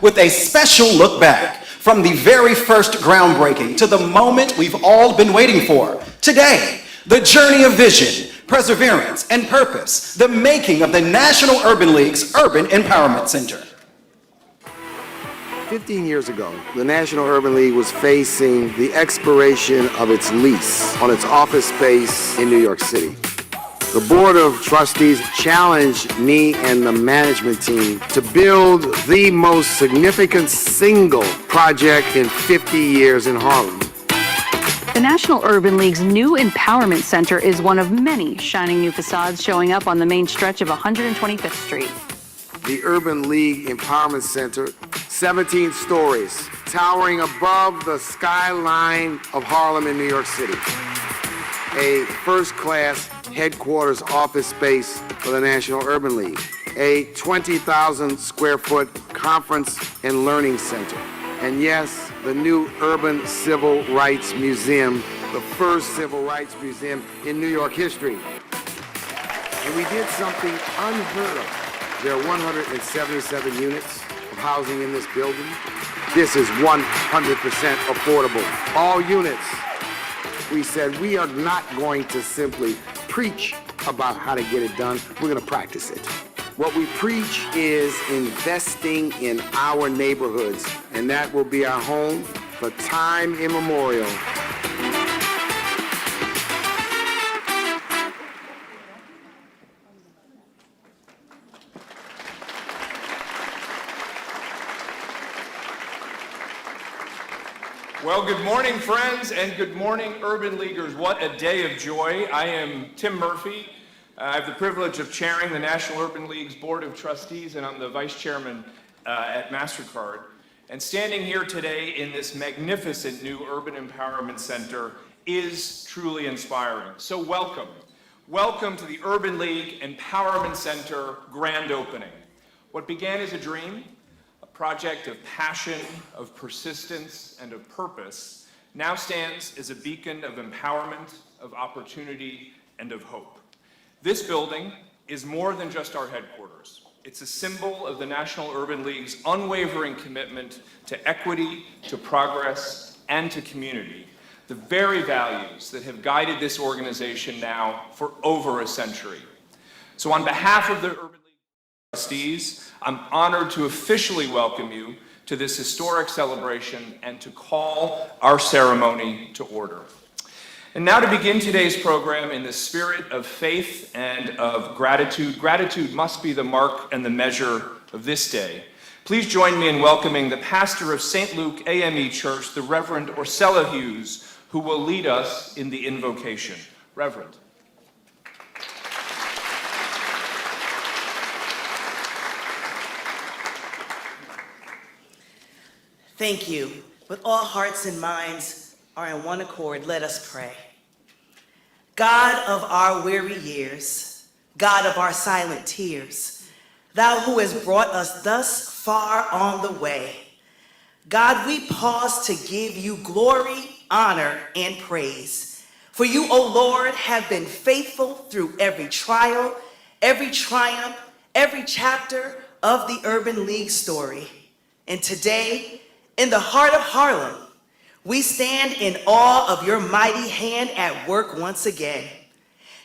With a special look back from the very first groundbreaking to the moment we've all been waiting for. Today, the journey of vision, perseverance, and purpose, the making of the National Urban League's Urban Empowerment Center. 15 years ago, the National Urban League was facing the expiration of its lease on its office space in New York City. The Board of Trustees challenged me and the management team to build the most significant single project in 50 years in Harlem. The National Urban League's new Empowerment Center is one of many shining new facades showing up on the main stretch of 125th Street. The Urban League Empowerment Center, 17 stories, towering above the skyline of Harlem in New York City. A first-class headquarters office space for the National Urban League, a 20,000 square foot conference and learning center, and yes, the new Urban Civil Rights Museum, the first civil rights museum in New York history. And we did something unheard of. There are 177 units of housing in this building. This is 100% affordable. All units. We said we are not going to simply preach about how to get it done. We're going to practice it. What we preach is investing in our neighborhoods, and that will be our home for time immemorial. Well, good morning, friends, and good morning, Urban Leaguers. What a day of joy. I am Tim Murphy. I have the privilege of chairing the National Urban League's Board of Trustees, and I'm the Vice Chairman at MasterCard. And standing here today in this magnificent new Urban Empowerment Center is truly inspiring. So welcome. Welcome to the Urban League Empowerment Center grand opening. What began as a dream, project of passion, of persistence, and of purpose, now stands as a beacon of empowerment, of opportunity, and of hope. This building is more than just our headquarters. It's a symbol of the National Urban League's unwavering commitment to equity, to progress, and to community, the very values that have guided this organization now for over a century. So on behalf of the Urban League Trustees, I'm honored to officially welcome you to this historic celebration and to call our ceremony to order. And now to begin today's program in the spirit of faith and of gratitude. Gratitude must be the mark and the measure of this day. Please join me in welcoming the pastor of St. Luke AME Church, the Reverend Orcella Hughes, who will lead us in the invocation. Reverend. Thank you. With all hearts and minds are in one accord, let us pray. God of our weary years, God of our silent tears, thou who hast brought us thus far on the way, God, we pause to give you glory, honor, and praise. For you, O Lord, have been faithful through every trial, every triumph, every chapter of the Urban League story. And today, in the heart of Harlem, we stand in awe of your mighty hand at work once again.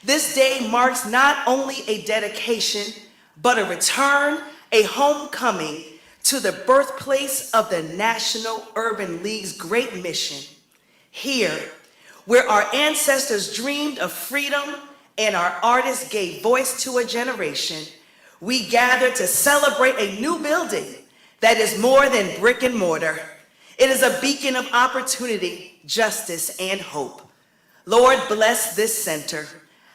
This day marks not only a dedication, but a return, a homecoming to the birthplace of the National Urban League's great mission. Here, where our ancestors dreamed of freedom and our artists gave voice to a generation, we gather to celebrate a new building that is more than brick and mortar. It is a beacon of opportunity, justice, and hope. Lord, bless this center.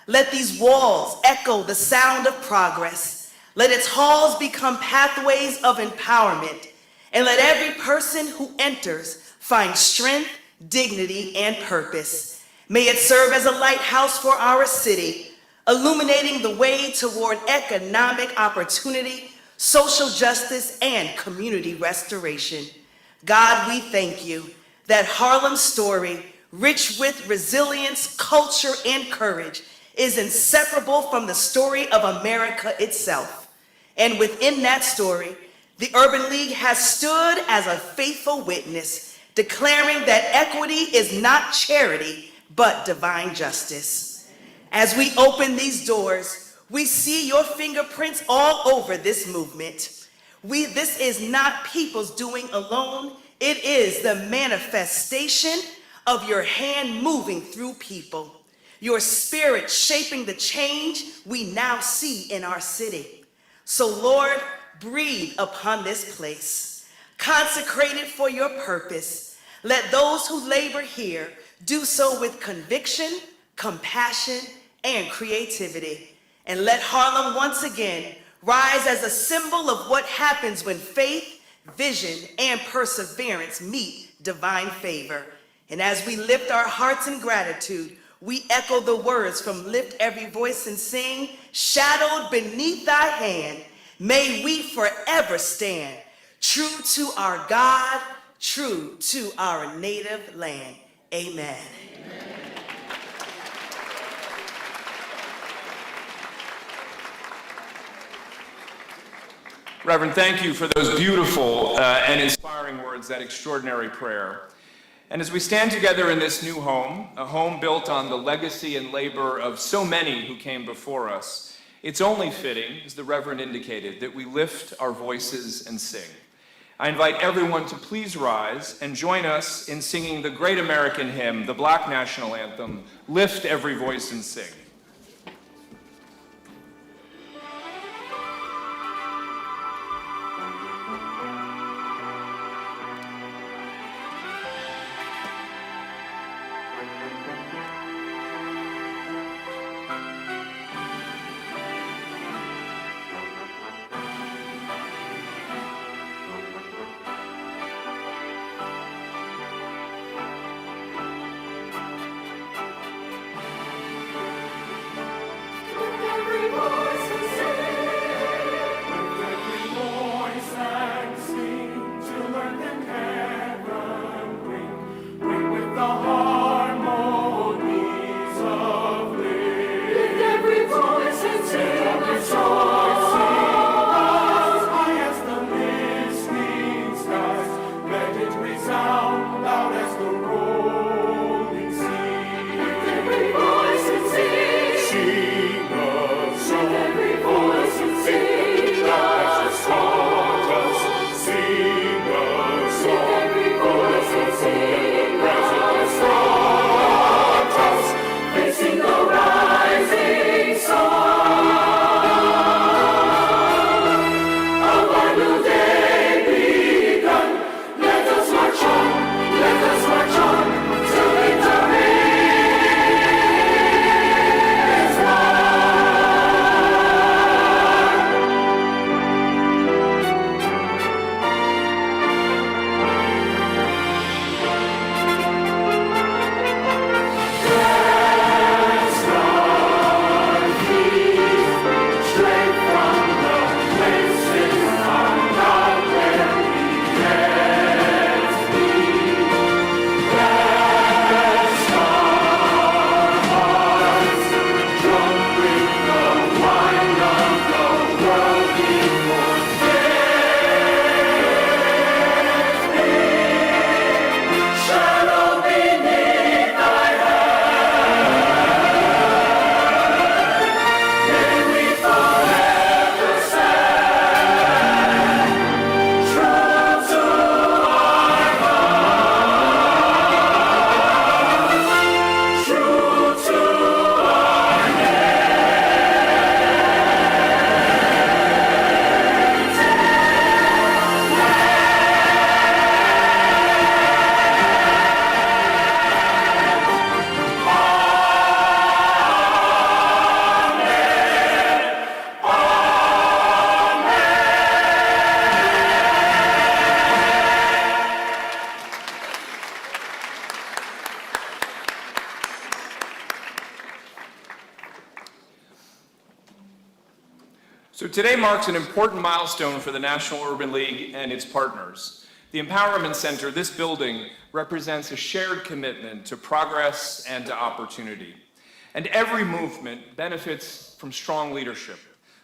Let these walls echo the sound of progress. Let its halls become pathways of empowerment. And let every person who enters find strength, dignity, and purpose. May it serve as a lighthouse for our city, illuminating the way toward economic opportunity, social justice, and community restoration. God, we thank you that Harlem's story, rich with resilience, culture, and courage, is inseparable from the story of America itself. And within that story, the Urban League has stood as a faithful witness, declaring that equity is not charity, but divine justice. As we open these doors, we see your fingerprints all over this movement. This is not people's doing alone. It is the manifestation of your hand moving through people, your spirit shaping the change we now see in our city. So Lord, breathe upon this place, consecrate it for your purpose. Let those who labor here do so with conviction, compassion, and creativity. And let Harlem once again rise as a symbol of what happens when faith, vision, and perseverance meet divine favor. And as we lift our hearts in gratitude, we echo the words from Lift Every Voice and Sing, shadowed beneath thy hand, may we forever stand, true to our God, true to our native land. Amen. Reverend, thank you for those beautiful and inspiring words, that extraordinary prayer. And as we stand together in this new home, a home built on the legacy and labor of so many who came before us, it's only fitting, as the Reverend indicated, that we lift our voices and sing. I invite everyone to please rise and join us in singing the great American hymn, the Black National Anthem, Lift Every Voice and Sing. So today marks an important milestone for the National Urban League and its partners. The Empowerment Center, this building, represents a shared commitment to progress and to opportunity. And every movement benefits from strong leadership,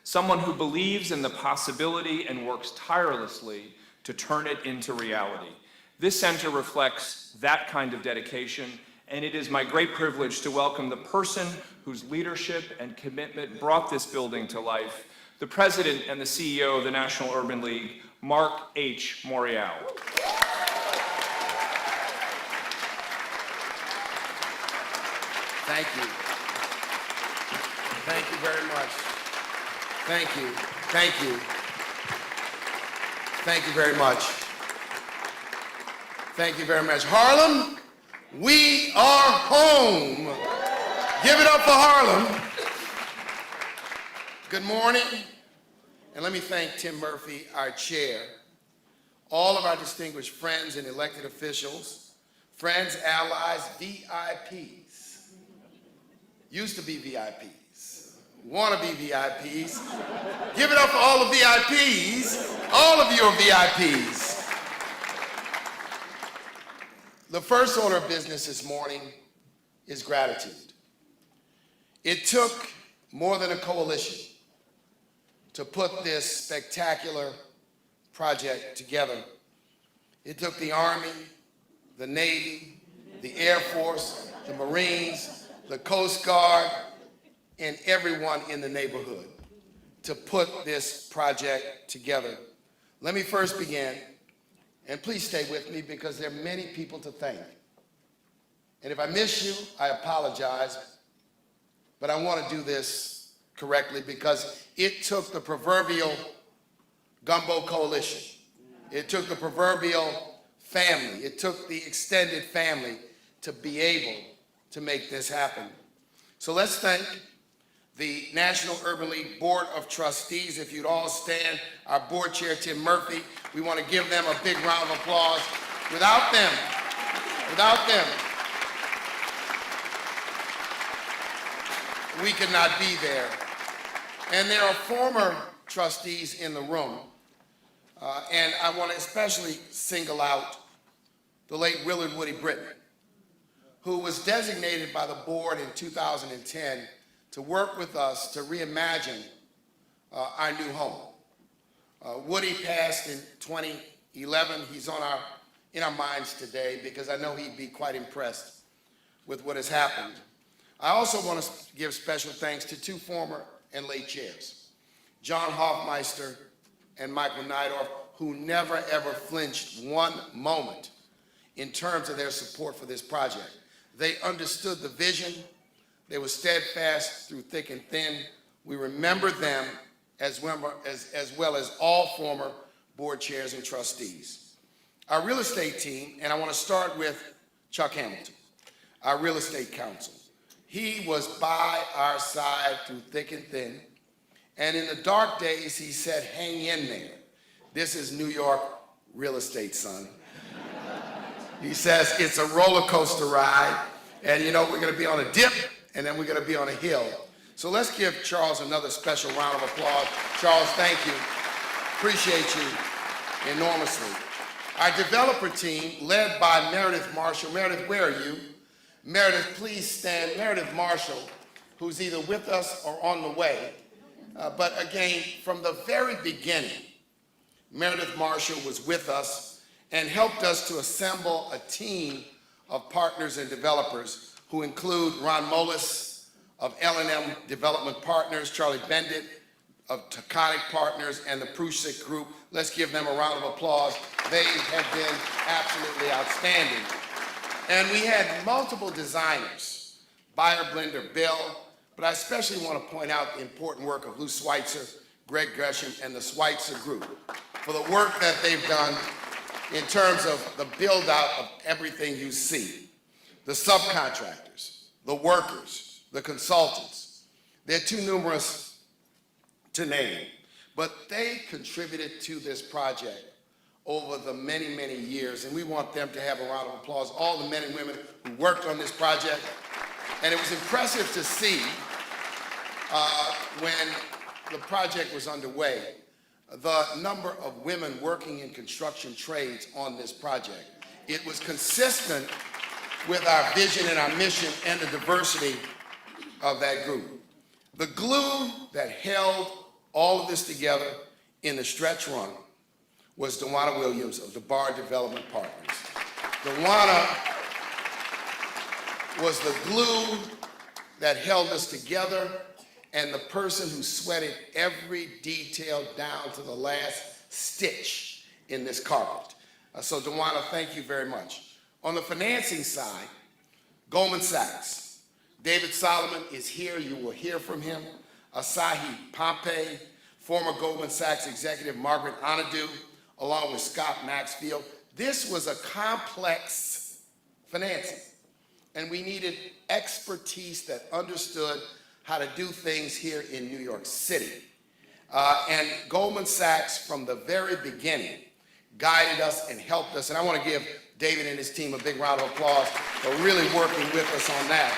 someone who believes in the possibility and works tirelessly to turn it into reality. This center reflects that kind of dedication, and it is my great privilege to welcome the person whose leadership and commitment brought this building to life, the President and the CEO of the National Urban League, Mark H. Morial. Thank you. Thank you very much. Thank you. Thank you. Thank you very much. Thank you very much. Harlem, we are home. Give it up for Harlem. Good morning. And let me thank Tim Murphy, our chair, all of our distinguished friends and elected officials, friends, allies, VIPs. Used to be VIPs. Want to be VIPs. Give it up for all the VIPs. All of you are VIPs. The first order of business this morning is gratitude. It took more than a coalition to put this spectacular project together. It took the Army, the Navy, the Air Force, the Marines, the Coast Guard, and everyone in the neighborhood to put this project together. Let me first begin, and please stay with me because there are many people to thank. And if I miss you, I apologize, but I want to do this correctly because it took the proverbial gumbo coalition. It took the proverbial family. It took the extended family to be able to make this happen. So let's thank the National Urban League Board of Trustees. If you'd all stand, our board chair, Tim Murphy, we want to give them a big round of applause. Without them, we could not be there. And there are former trustees in the room, and I want to especially single out the late Willard Woody Britton, who was designated by the board in 2010 to work with us to reimagine our new home. Woody passed in 2011. He's in our minds today because I know he'd be quite impressed with what has happened. I also want to give special thanks to two former and late chairs, John Hoffmeister and Michael Neidorff, who never ever flinched one moment in terms of their support for this project. They understood the vision. They were steadfast through thick and thin. We remember them as well as all former board chairs and trustees. Our real estate team, and I want to start with Chuck Hamilton, our real estate counsel. He was by our side through thick and thin, and in the dark days, he said, hang in there. This is New York real estate, son. He says, it's a roller coaster ride, and you know, we're gonna be on a dip, and then we're gonna be on a hill. So let's give Charles another special round of applause. Charles, thank you. Appreciate you enormously. Our developer team, led by Meredith Marshall. Meredith, where are you? Meredith, please stand. Meredith Marshall, who's either with us or on the way. But again, from the very beginning, Meredith Marshall was with us and helped us to assemble a team of partners and developers who include Ron Molis of L&M Development Partners, Charlie Bendit of Taconic Partners, and the Prusik Group. Let's give them a round of applause. They have been absolutely outstanding. And we had multiple designers, Buyer Blender Bill, but I especially want to point out the important work of Lou Schweitzer, Greg Gresham, and the Schweitzer Group for the work that they've done in terms of the build out of everything you see. The subcontractors, the workers, the consultants. They're too numerous to name, but they contributed to this project over the many, many years, and we want them to have a round of applause, all the men and women who worked on this project. And it was impressive to see when the project was underway, the number of women working in construction trades on this project, it was consistent with our vision and our mission and the diversity of that group. The glue that held all of this together in the stretch run was Dewana Williams of the Bar Development Partners. Dewana was the glue that held us together and the person who sweated every detail down to the last stitch in this carpet. So Dewana, thank you very much. On the financing side, Goldman Sachs. David Solomon is here. You will hear from him. Asahi Pompey, former Goldman Sachs executive Margaret Onadu, along with Scott Maxfield. This was a complex financing, and we needed expertise that understood how to do things here in New York City. And Goldman Sachs, from the very beginning, guided us and helped us. And I want to give David and his team a big round of applause for really working with us on that.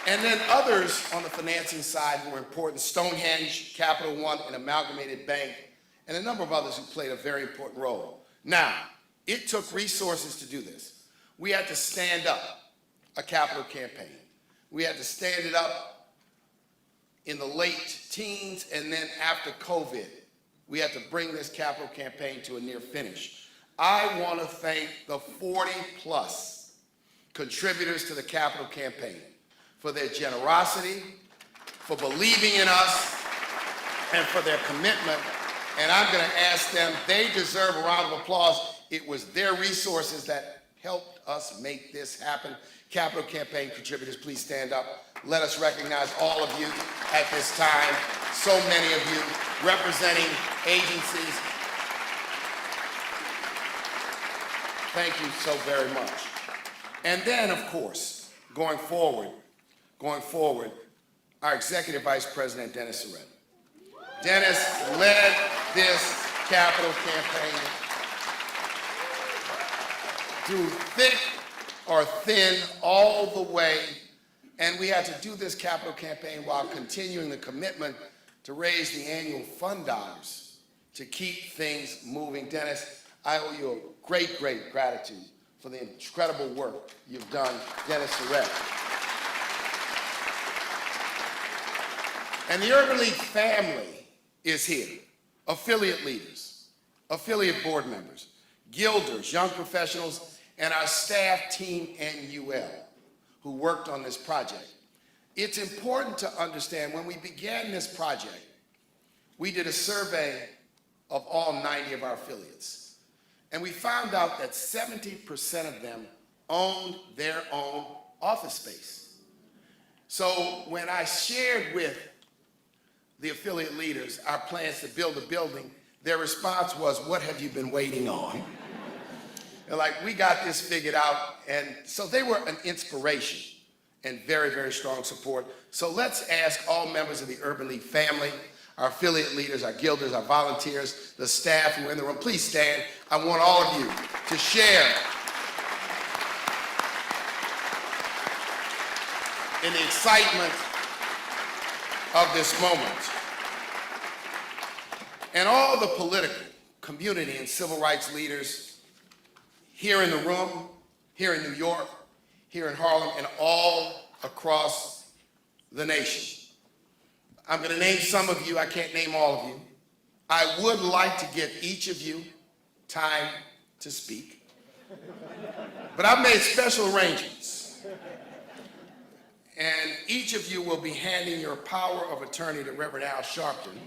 And then others on the financing side who were important: Stonehenge, Capital One, and Amalgamated Bank, and a number of others who played a very important role. Now, it took resources to do this. We had to stand up a capital campaign. We had to stand it up in the late teens, and then after COVID, we had to bring this capital campaign to a near finish. I want to thank the 40+ contributors to the capital campaign for their generosity, for believing in us, and for their commitment. And I'm going to ask them, they deserve a round of applause. It was their resources that helped us make this happen. Capital campaign contributors, please stand up. Let us recognize all of you at this time. So many of you representing agencies. Thank you so very much. And then, of course, going forward, our Executive Vice President, Dennis Zohran. Dennis led this capital campaign through thick or thin all the way, and we had to do this capital campaign while continuing the commitment to raise the annual fund dollars to keep things moving. Dennis, I owe you a great, great gratitude for the incredible work you've done, Dennis Zohran. And the Urban League family is here. Affiliate leaders, affiliate board members, guilders, young professionals, and our staff team NUL who worked on this project. It's important to understand, when we began this project, we did a survey of all 90 of our affiliates. And we found out that 70% of them owned their own office space. So when I shared with the affiliate leaders our plans to build a building, their response was, "What have you been waiting on?" They're like, "We got this figured out." And so they were an inspiration and very, very strong support. So let's ask all members of the Urban League family, our affiliate leaders, our guilders, our volunteers, the staff who are in the room, please stand. I want all of you to share in the excitement of this moment. And all the political, community, and civil rights leaders here in the room, here in New York, here in Harlem, and all across the nation. I'm going to name some of you. I can't name all of you. I would like to give each of you time to speak, but I've made special arrangements. And each of you will be handing your power of attorney to Reverend Al Sharpton,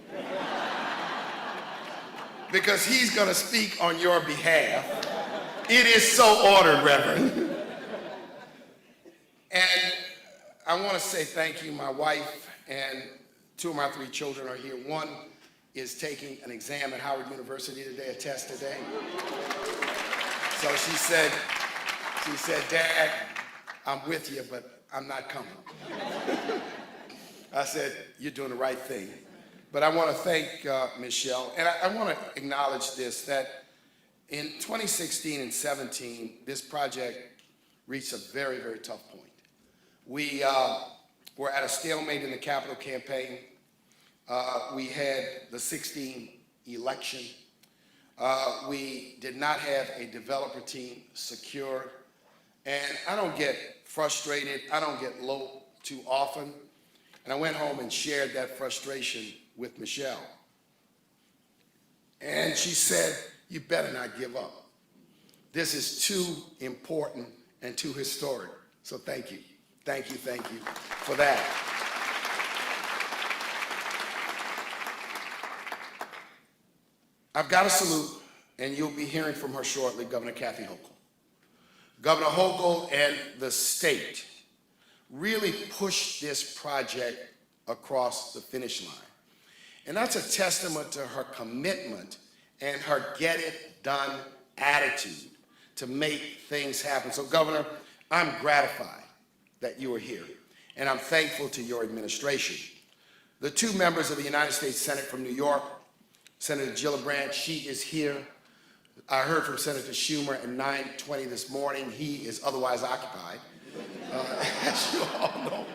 because he's going to speak on your behalf. It is so ordered, Reverend. And I want to say thank you. My wife and 2 of my 3 children are here. One is taking an exam at Howard University today, a test today. So she said, "Dad, I'm with you, but I'm not coming." I said, "You're doing the right thing." But I want to thank Michelle, and I want to acknowledge this, that in 2016 and 17, this project reached a very, very tough point. We were at a stalemate in the Capitol campaign. We had the 2016 election. We did not have a developer team secured. And I don't get frustrated, I don't get low too often. And I went home and shared that frustration with Michelle. And she said, you better not give up. This is too important and too historic. So thank you for that. I've got to salute, and you'll be hearing from her shortly, Governor Kathy Hochul. Governor Hochul and the state really pushed this project across the finish line. And that's a testament to her commitment and her get-it-done attitude to make things happen. So, Governor, I'm gratified that you are here, and I'm thankful to your administration. The two members of the United States Senate from New York, Senator Gillibrand, she is here. I heard from Senator Schumer at 9:20 this morning. He is otherwise occupied, as you all know,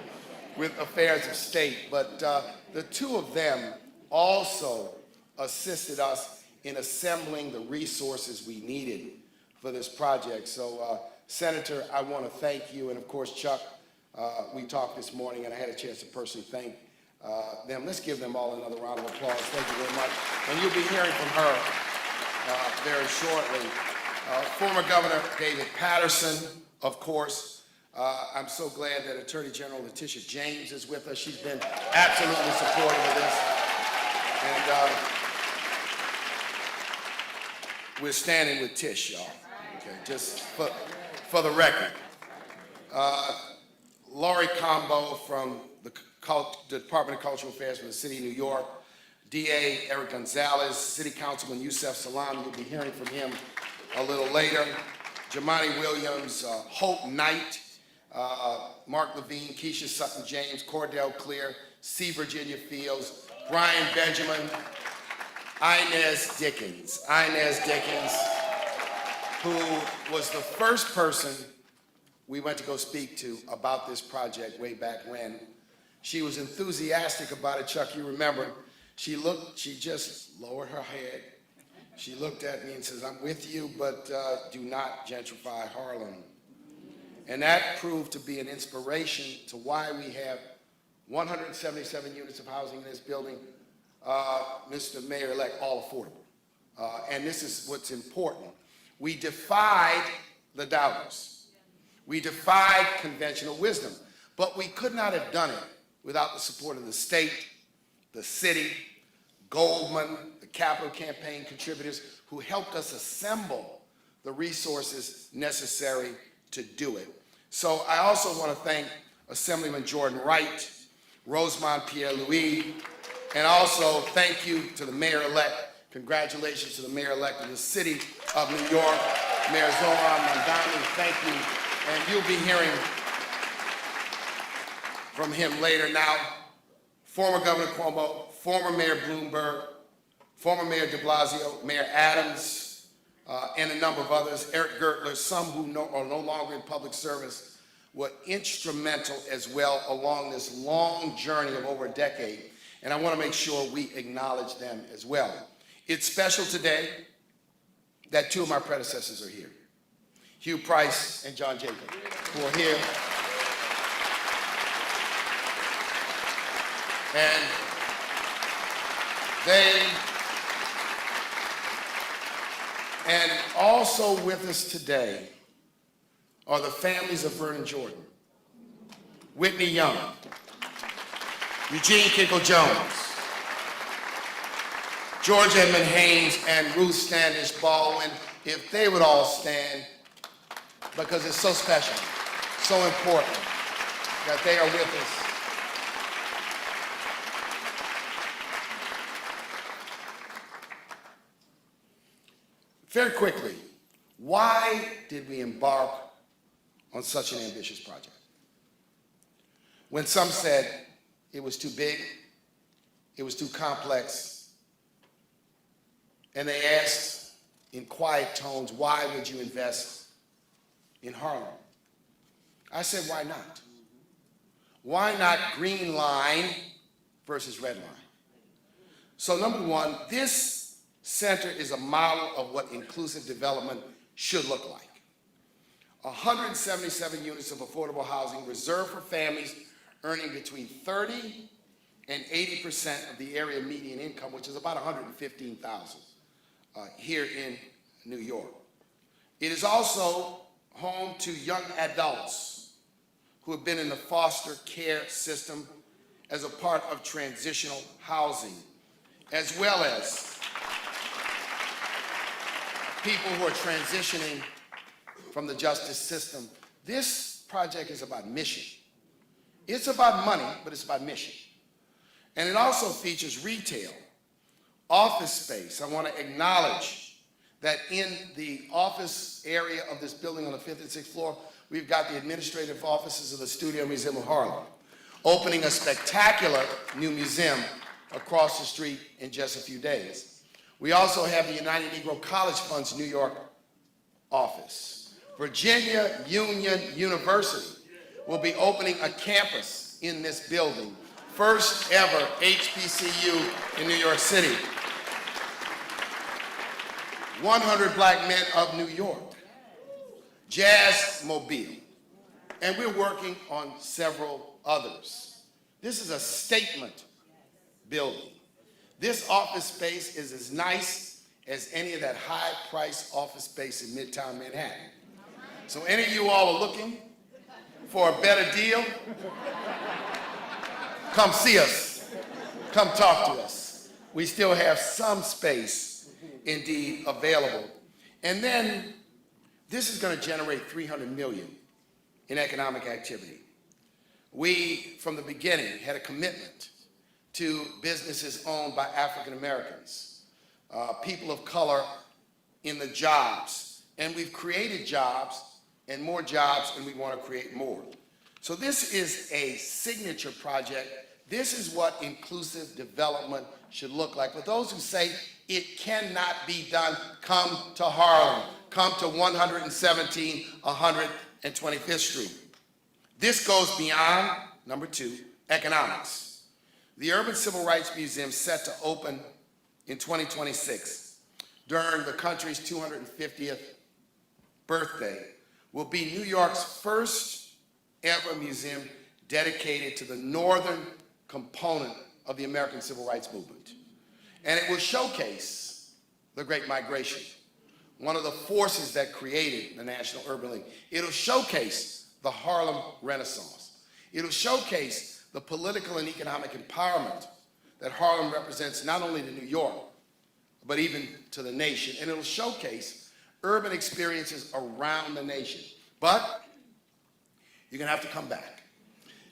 with affairs of state. But the two of them also assisted us in assembling the resources we needed for this project. So, Senator, I want to thank you. And of course, Chuck, we talked this morning and I had a chance to personally thank them. Let's give them all another round of applause. Thank you very much. And you'll be hearing from her very shortly. Former Governor David Patterson, of course. I'm so glad that Attorney General Letitia James is with us. She's been absolutely supportive of this. And we're standing with Tish, y'all. Okay, just for the record. Laurie Combo from the Department of Cultural Affairs for the City of New York, DA Eric Gonzalez, City Councilman Yusef Salaam, you'll be hearing from him a little later, Jamani Williams, Hope Knight, Mark Levine, Keisha Sutton James, Cordell Clear, C. Virginia Fields, Brian Benjamin, Inez Dickens, who was the first person we went to go speak to about this project way back when. She was enthusiastic about it, Chuck, you remember. She just lowered her head. She looked at me and says, I'm with you, but do not gentrify Harlem. And that proved to be an inspiration to why we have 177 units of housing in this building, Mr. Mayor-elect, all affordable. And this is what's important. We defied the doubters. We defied conventional wisdom, but we could not have done it without the support of the state, the city, Goldman, the Capitol campaign contributors who helped us assemble the resources necessary to do it. So I also want to thank Assemblyman Jordan Wright, Rosemont Pierre-Louis, and also thank you to the mayor-elect. Congratulations to the mayor-elect of the city of New York, Mayor Zohran Mamdani. Thank you. And you'll be hearing from him later. Now, former Governor Cuomo, former Mayor Bloomberg, former Mayor de Blasio, Mayor Adams, and a number of others, Eric Gertler, some who are no longer in public service, were instrumental as well along this long journey of over a decade. And I want to make sure we acknowledge them as well. It's special today that two of my predecessors are here, Hugh Price and John Jacob, who are here. And and also with us today are the families of Vernon Jordan, Whitney Young, Eugene Kinkle-Jones, George Edmund Haynes, and Ruth Standish Baldwin. If they would all stand, because it's so special, so important that they are with us. Very quickly, why did we embark on such an ambitious project? When some said it was too big, it was too complex, and they asked in quiet tones, why would you invest in Harlem? I said, why not? Why not green line versus red line? So number one, this center is a model of what inclusive development should look like. 177 units of affordable housing reserved for families earning between 30 and 80% of the area median income, which is about 115,000 here in New York. It is also home to young adults who have been in the foster care system as a part of transitional housing, as well as people who are transitioning from the justice system. This project is about mission. It's about money, but it's about mission. And it also features retail, office space. I want to acknowledge that in the office area of this building on the 5th and 6th floor, we've got the administrative offices of the Studio Museum of Harlem, opening a spectacular new museum across the street in just a few days. We also have the United Negro College Fund's New York office. Virginia Union University will be opening a campus in this building, first ever HBCU in New York City. 100 Black Men of New York, Jazz Mobile, and we're working on several others. This is a statement building. This office space is as nice as any of that high-priced office space in Midtown Manhattan. So any of you all are looking for a better deal, come see us, come talk to us. We still have some space indeed available. And then this is going to generate $300 million in economic activity. We, from the beginning, had a commitment to businesses owned by African Americans, people of color in the jobs. And we've created jobs and more jobs, and we want to create more. So this is a signature project. This is what inclusive development should look like. For those who say it cannot be done, come to Harlem. Come to 117 125th Street. This goes beyond, number two, economics. The Urban Civil Rights Museum, set to open in 2026 during the country's 250th birthday, will be New York's first ever museum dedicated to the northern component of the American Civil Rights Movement. And it will showcase the Great Migration, one of the forces that created the National Urban League. It'll showcase the Harlem Renaissance. It'll showcase the political and economic empowerment that Harlem represents not only to New York, but even to the nation. And it'll showcase urban experiences around the nation. But you're gonna have to come back.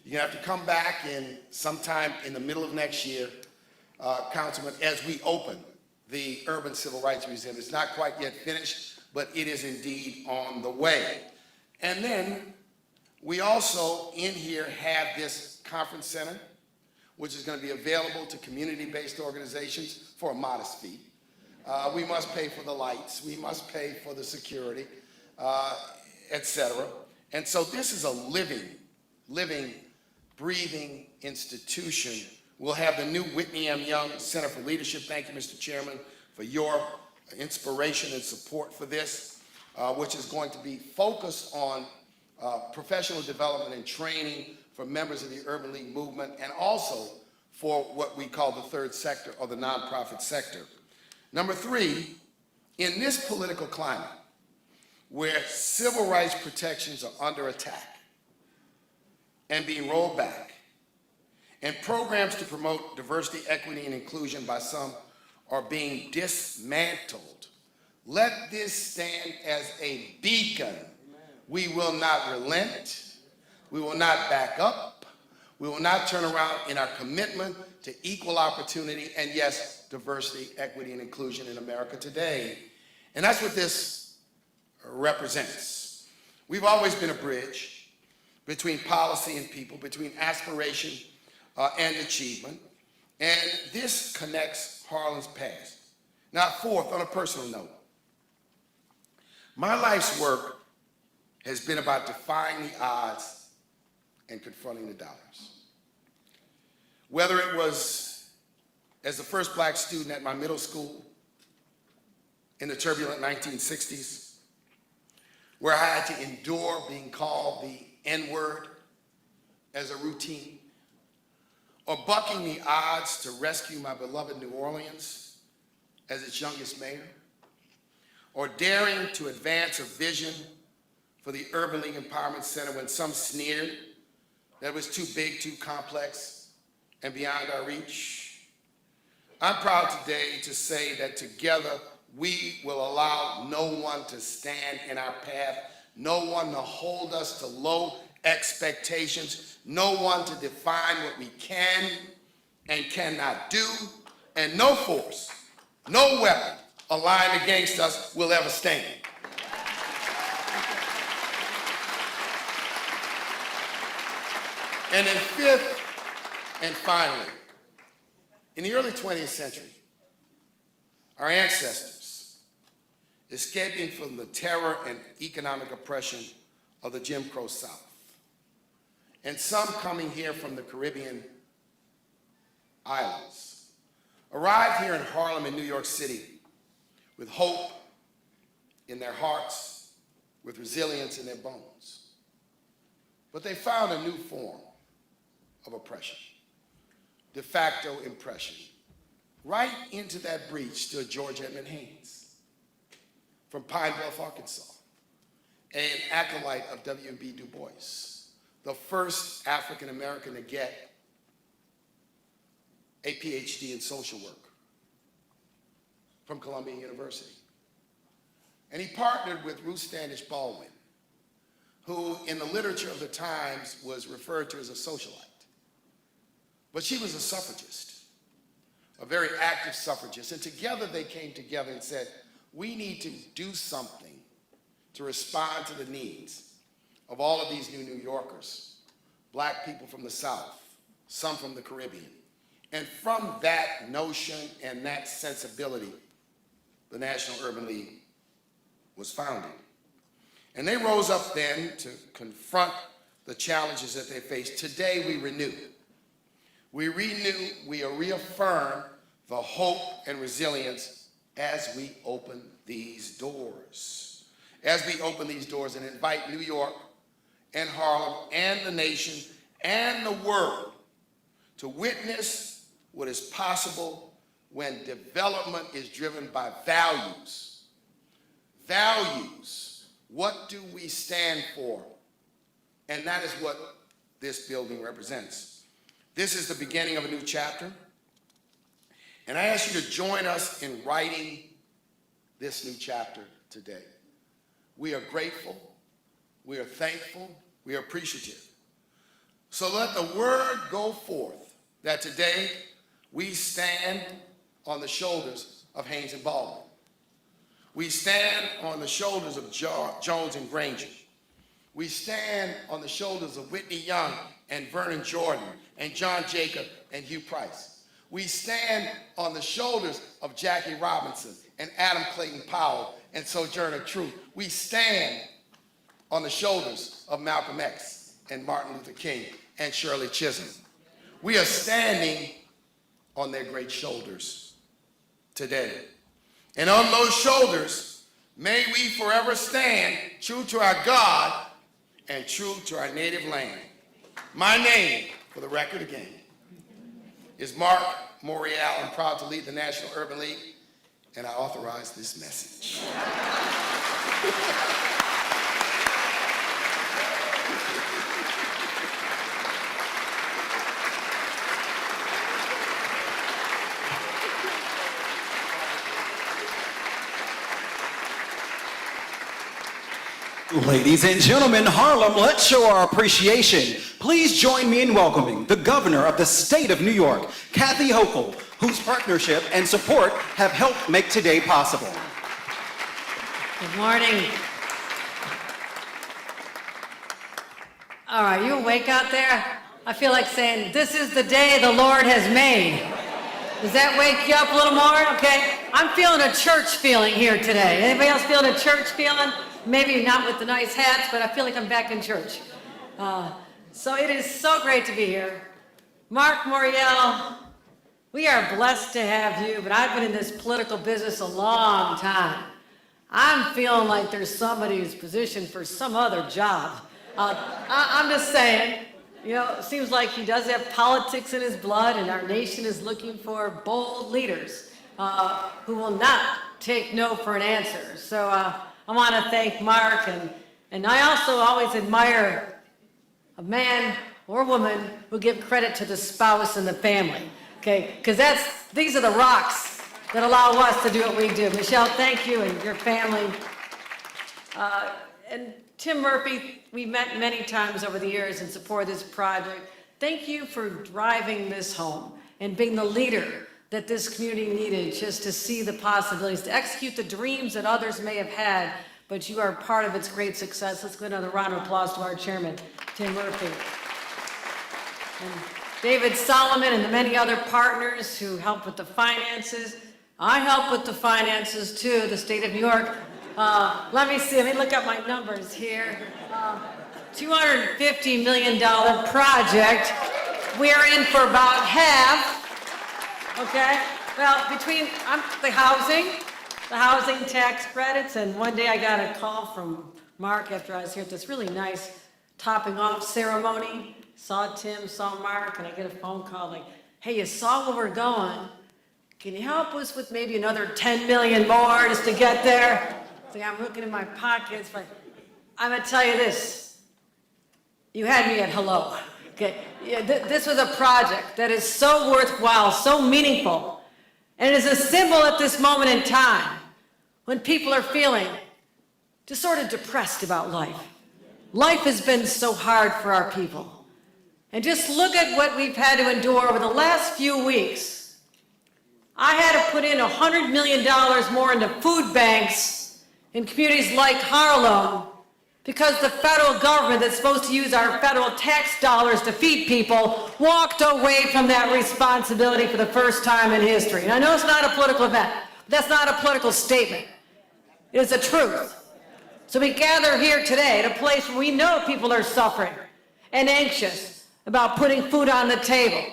You're gonna have to come back in sometime in the middle of next year, Councilman, as we open the Urban Civil Rights Museum. It's not quite yet finished, but it is indeed on the way. And then we also in here have this conference center, which is going to be available to community-based organizations for a modest fee. We must pay for the lights, we must pay for the security, etc. And so this is a living, breathing institution. We'll have the new Whitney M. Young Center for Leadership. Thank you, Mr. Chairman, for your inspiration and support for this, which is going to be focused on professional development and training for members of the Urban League movement, and also for what we call the third sector, or the nonprofit sector. Number three, in this political climate where civil rights protections are under attack and being rolled back, and programs to promote diversity, equity, and inclusion by some are being dismantled, let this stand as a beacon. We will not relent. We will not back up. We will not turn around in our commitment to equal opportunity and, yes, diversity, equity, and inclusion in America today. And that's what this represents. We've always been a bridge between policy and people, between aspiration and achievement. And this connects Harlem's past. Now, fourth, on a personal note, my life's work has been about defying the odds and confronting the doubters. Whether it was as the first black student at my middle school in the turbulent 1960s, where I had to endure being called the N-word as a routine, or bucking the odds to rescue my beloved New Orleans as its youngest mayor, or daring to advance a vision for the Urban League Empowerment Center when some sneered that it was too big, too complex, and beyond our reach. I'm proud today to say that together we will allow no one to stand in our path, no one to hold us to low expectations, no one to define what we can and cannot do, and no force, no weapon aligned against us will ever stand. And then fifth and finally, in the early 20th century, our ancestors, escaping from the terror and economic oppression of the Jim Crow South, and some coming here from the Caribbean islands, arrived here in Harlem and New York City with hope in their hearts, with resilience in their bones. But they found a new form of oppression, de facto oppression. Right into that breach stood George Edmund Haynes from Pine Bluff, Arkansas, an acolyte of W.B. Du Bois, the first African American to get a PhD in social work from Columbia University. And he partnered with Ruth Standish Baldwin, who in the literature of the times was referred to as a socialite. But she was a suffragist, a very active suffragist. And together they came together and said, we need to do something to respond to the needs of all of these New Yorkers, black people from the South, some from the Caribbean. And from that notion and that sensibility, the National Urban League was founded. And they rose up then to confront the challenges that they faced. Today we renew. We reaffirm the hope and resilience as we open these doors. As we open these doors and invite New York and Harlem and the nation and the world to witness what is possible when development is driven by values. Values. What do we stand for? And that is what this building represents. This is the beginning of a new chapter. And I ask you to join us in writing this new chapter today. We are grateful, we are thankful, we are appreciative. So let the word go forth that today we stand on the shoulders of Haynes and Baldwin. We stand on the shoulders of Jones and Granger. We stand on the shoulders of Whitney Young and Vernon Jordan and John Jacob and Hugh Price. We stand on the shoulders of Jackie Robinson and Adam Clayton Powell and Sojourner Truth. We stand on the shoulders of Malcolm X and Martin Luther King and Shirley Chisholm. We are standing on their great shoulders today. And on those shoulders, may we forever stand true to our God and true to our native land. My name, for the record again, is Mark Morial. I'm proud to lead the National Urban League, and I authorize this message. Ladies and gentlemen, Harlem, let's show our appreciation. Please join me in welcoming the governor of the state of New York, Kathy Hochul, whose partnership and support have helped make today possible. Good morning. All right, you awake out there? I feel like saying, this is the day the Lord has made. Does that wake you up a little more? Okay. I'm feeling a church feeling here today. Anybody else feeling a church feeling? Maybe not with the nice hats, but I feel like I'm back in church. So it is so great to be here. Mark Morial, we are blessed to have you, but I've been in this political business a long time. I'm feeling like there's somebody who's positioned for some other job. I'm just saying, you know, it seems like he does have politics in his blood, and our nation is looking for bold leaders who will not take no for an answer. So I want to thank Mark, and I also always admire a man or woman who give credit to the spouse and the family, okay? Because these are the rocks that allow us to do what we do. Michelle, thank you and your family. And Tim Murphy, we met many times over the years in support of this project. Thank you for driving this home and being the leader that this community needed just to see the possibilities, to execute the dreams that others may have had, but you are part of its great success. Let's give another round of applause to our chairman, Tim Murphy. And David Solomon and the many other partners who help with the finances. I help with the finances too, the state of New York. Let me look up my numbers here. $250 million project. We're in for about half. Okay, well, between the housing tax credits, and one day I got a call from Mark after I was here at this really nice topping off ceremony. Saw Tim, saw Mark, and I get a phone call like, hey, you saw where we're going. Can you help us with maybe another 10 million more just to get there? So I'm looking in my pockets, but I'm gonna tell you this. You had me at hello. Okay, yeah, this was a project that is so worthwhile, so meaningful, and it is a symbol at this moment in time when people are feeling just sort of depressed about life. Life has been so hard for our people. And just look at what we've had to endure over the last few weeks. I had to put in $100 million more into food banks in communities like Harlem because the federal government that's supposed to use our federal tax dollars to feed people walked away from that responsibility for the first time in history. And I know it's not a political event, but that's not a political statement. It is the truth. So we gather here today at a place where we know people are suffering and anxious about putting food on the table.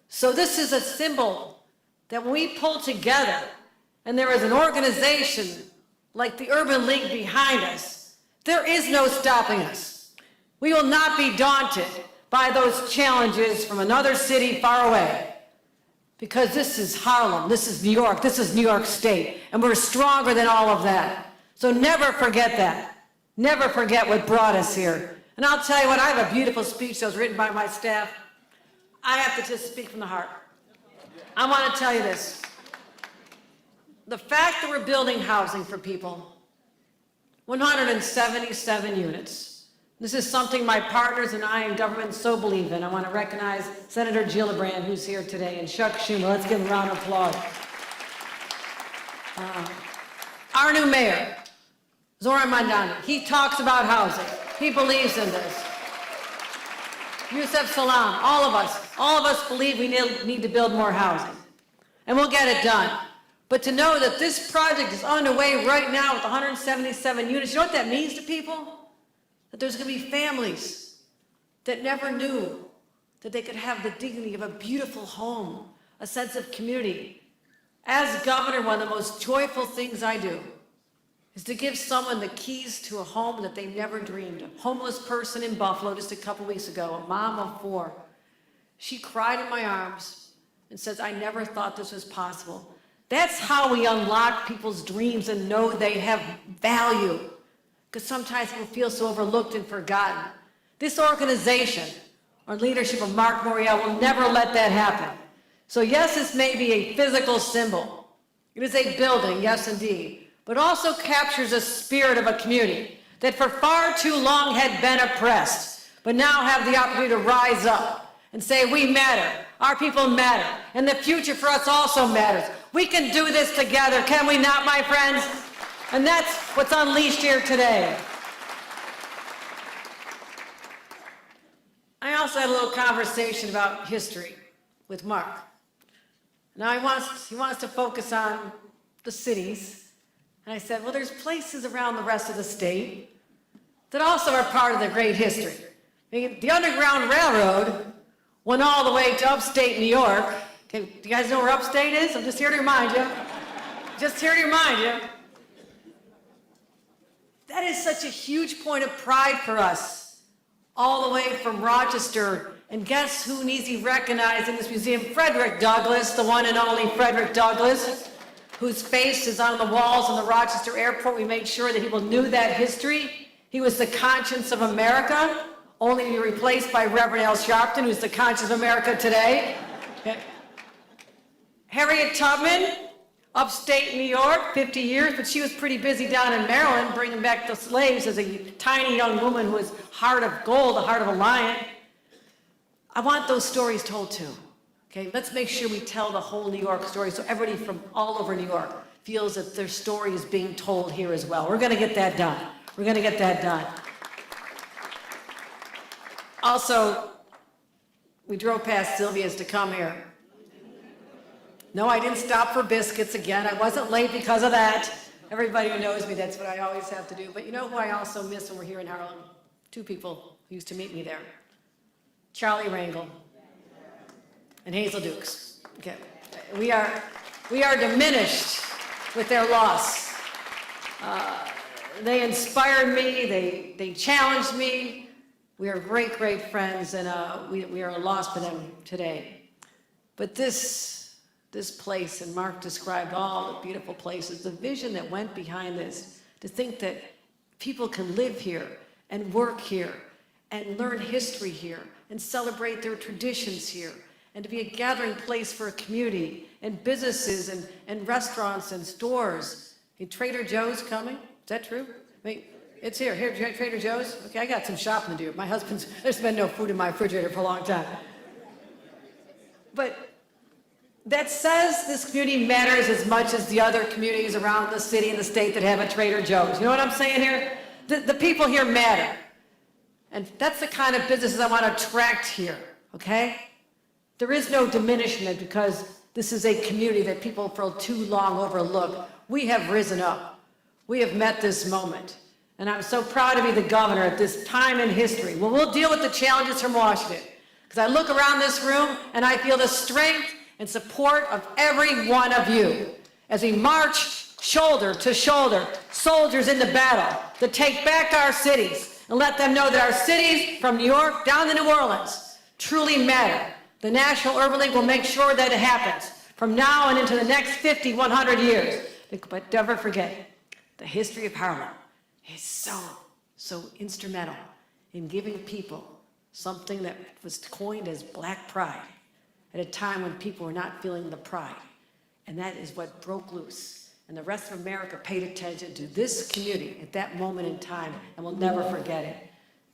So this is a symbol that when we pull together and there is an organization like the Urban League behind us, there is no stopping us. We will not be daunted by those challenges from another city far away, because this is Harlem, this is New York, this is New York State, and we're stronger than all of that. So never forget that. Never forget what brought us here. And I'll tell you what, I have a beautiful speech that was written by my staff. I have to just speak from the heart. I want to tell you this. The fact that we're building housing for people, 177 units. This is something my partners and I in government so believe in. I want to recognize Senator Gillibrand, who's here today, and Chuck Schumer. Let's give them a round of applause. Our new mayor, Zohran Mamdani, he talks about housing. He believes in this. Yusef Salam, all of us believe we need to build more housing. And we'll get it done. But to know that this project is underway right now with 177 units, you know what that means to people? That there's going to be families that never knew that they could have the dignity of a beautiful home, a sense of community. As governor, one of the most joyful things I do is to give someone the keys to a home that they never dreamed of. A homeless person in Buffalo just a couple weeks ago, a mom of 4. She cried in my arms and says, I never thought this was possible. That's how we unlock people's dreams and know they have value. Because sometimes people feel so overlooked and forgotten. This organization, under leadership of Mark Morial, will never let that happen. So yes, this may be a physical symbol. It is a building, yes indeed, but also captures a spirit of a community that for far too long had been oppressed, but now have the opportunity to rise up and say, we matter, our people matter, and the future for us also matters. We can do this together, can we not, my friends? And that's what's unleashed here today. I also had a little conversation about history with Mark. Now he wants to focus on the cities. And I said, well, there's places around the rest of the state that also are part of the great history. The Underground Railroad went all the way to upstate New York. Okay, do you guys know where upstate is? I'm just here to remind you. Just here to remind you. That is such a huge point of pride for us, all the way from Rochester. And guess who needs to be recognized in this museum? Frederick Douglass, the one and only Frederick Douglass, whose face is on the walls in the Rochester airport. We made sure that people knew that history. He was the conscience of America, only to be replaced by Reverend Al Sharpton, who's the conscience of America today. Okay. Harriet Tubman, upstate New York, 50 years, but she was pretty busy down in Maryland bringing back the slaves as a tiny young woman who was heart of gold, the heart of a lion. I want those stories told too. Okay, let's make sure we tell the whole New York story so everybody from all over New York feels that their story is being told here as well. We're going to get that done. We're going to get that done. Also, we drove past Sylvia's to come here. No, I didn't stop for biscuits again. I wasn't late because of that. Everybody who knows me, that's what I always have to do. But you know who I also miss when we're here in Harlem? Two people who used to meet me there. Charlie Rangel and Hazel Dukes. Okay. We are diminished with their loss. They inspired me, they challenged me. We are great, great friends, and we are lost for them today. But this place, and Mark described all the beautiful places, the vision that went behind this, to think that people can live here and work here and learn history here and celebrate their traditions here, and to be a gathering place for a community and businesses and restaurants and stores. Hey, Trader Joe's coming? Is that true? I mean, it's here. Here, Trader Joe's? Okay, I got some shopping to do. My husband's, there's been no food in my refrigerator for a long time. But that says this community matters as much as the other communities around the city and the state that have a Trader Joe's. You know what I'm saying here? The people here matter. And that's the kind of businesses I want to attract here, okay? There is no diminishment because this is a community that people for too long overlook. We have risen up. We have met this moment. And I'm so proud to be the governor at this time in history. Well, we'll deal with the challenges from Washington. Because I look around this room and I feel the strength and support of every one of you as we march shoulder to shoulder, soldiers in the battle, to take back our cities and let them know that our cities from New York down to New Orleans truly matter. The National Urban League will make sure that it happens from now and into the next 50, 100 years. But never forget, the history of Harlem is so instrumental in giving people something that was coined as Black Pride at a time when people were not feeling the pride. And that is what broke loose. And the rest of America paid attention to this community at that moment in time, and we'll never forget it.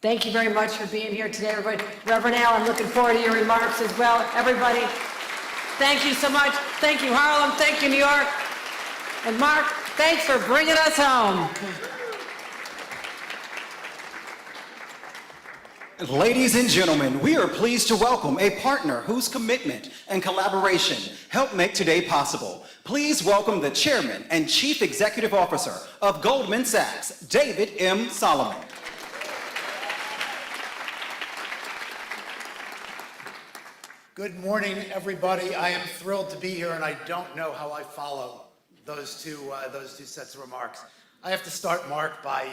Thank you very much for being here today, everybody. Reverend Al, I'm looking forward to your remarks as well. Everybody, thank you so much. Thank you, Harlem. Thank you, New York. And Mark, thanks for bringing us home. Ladies and gentlemen, we are pleased to welcome a partner whose commitment and collaboration helped make today possible. Please welcome the Chairman and Chief Executive Officer of Goldman Sachs, David M. Solomon. Good morning, everybody. I am thrilled to be here, and I don't know how I follow those two sets of remarks. I have to start, Mark, by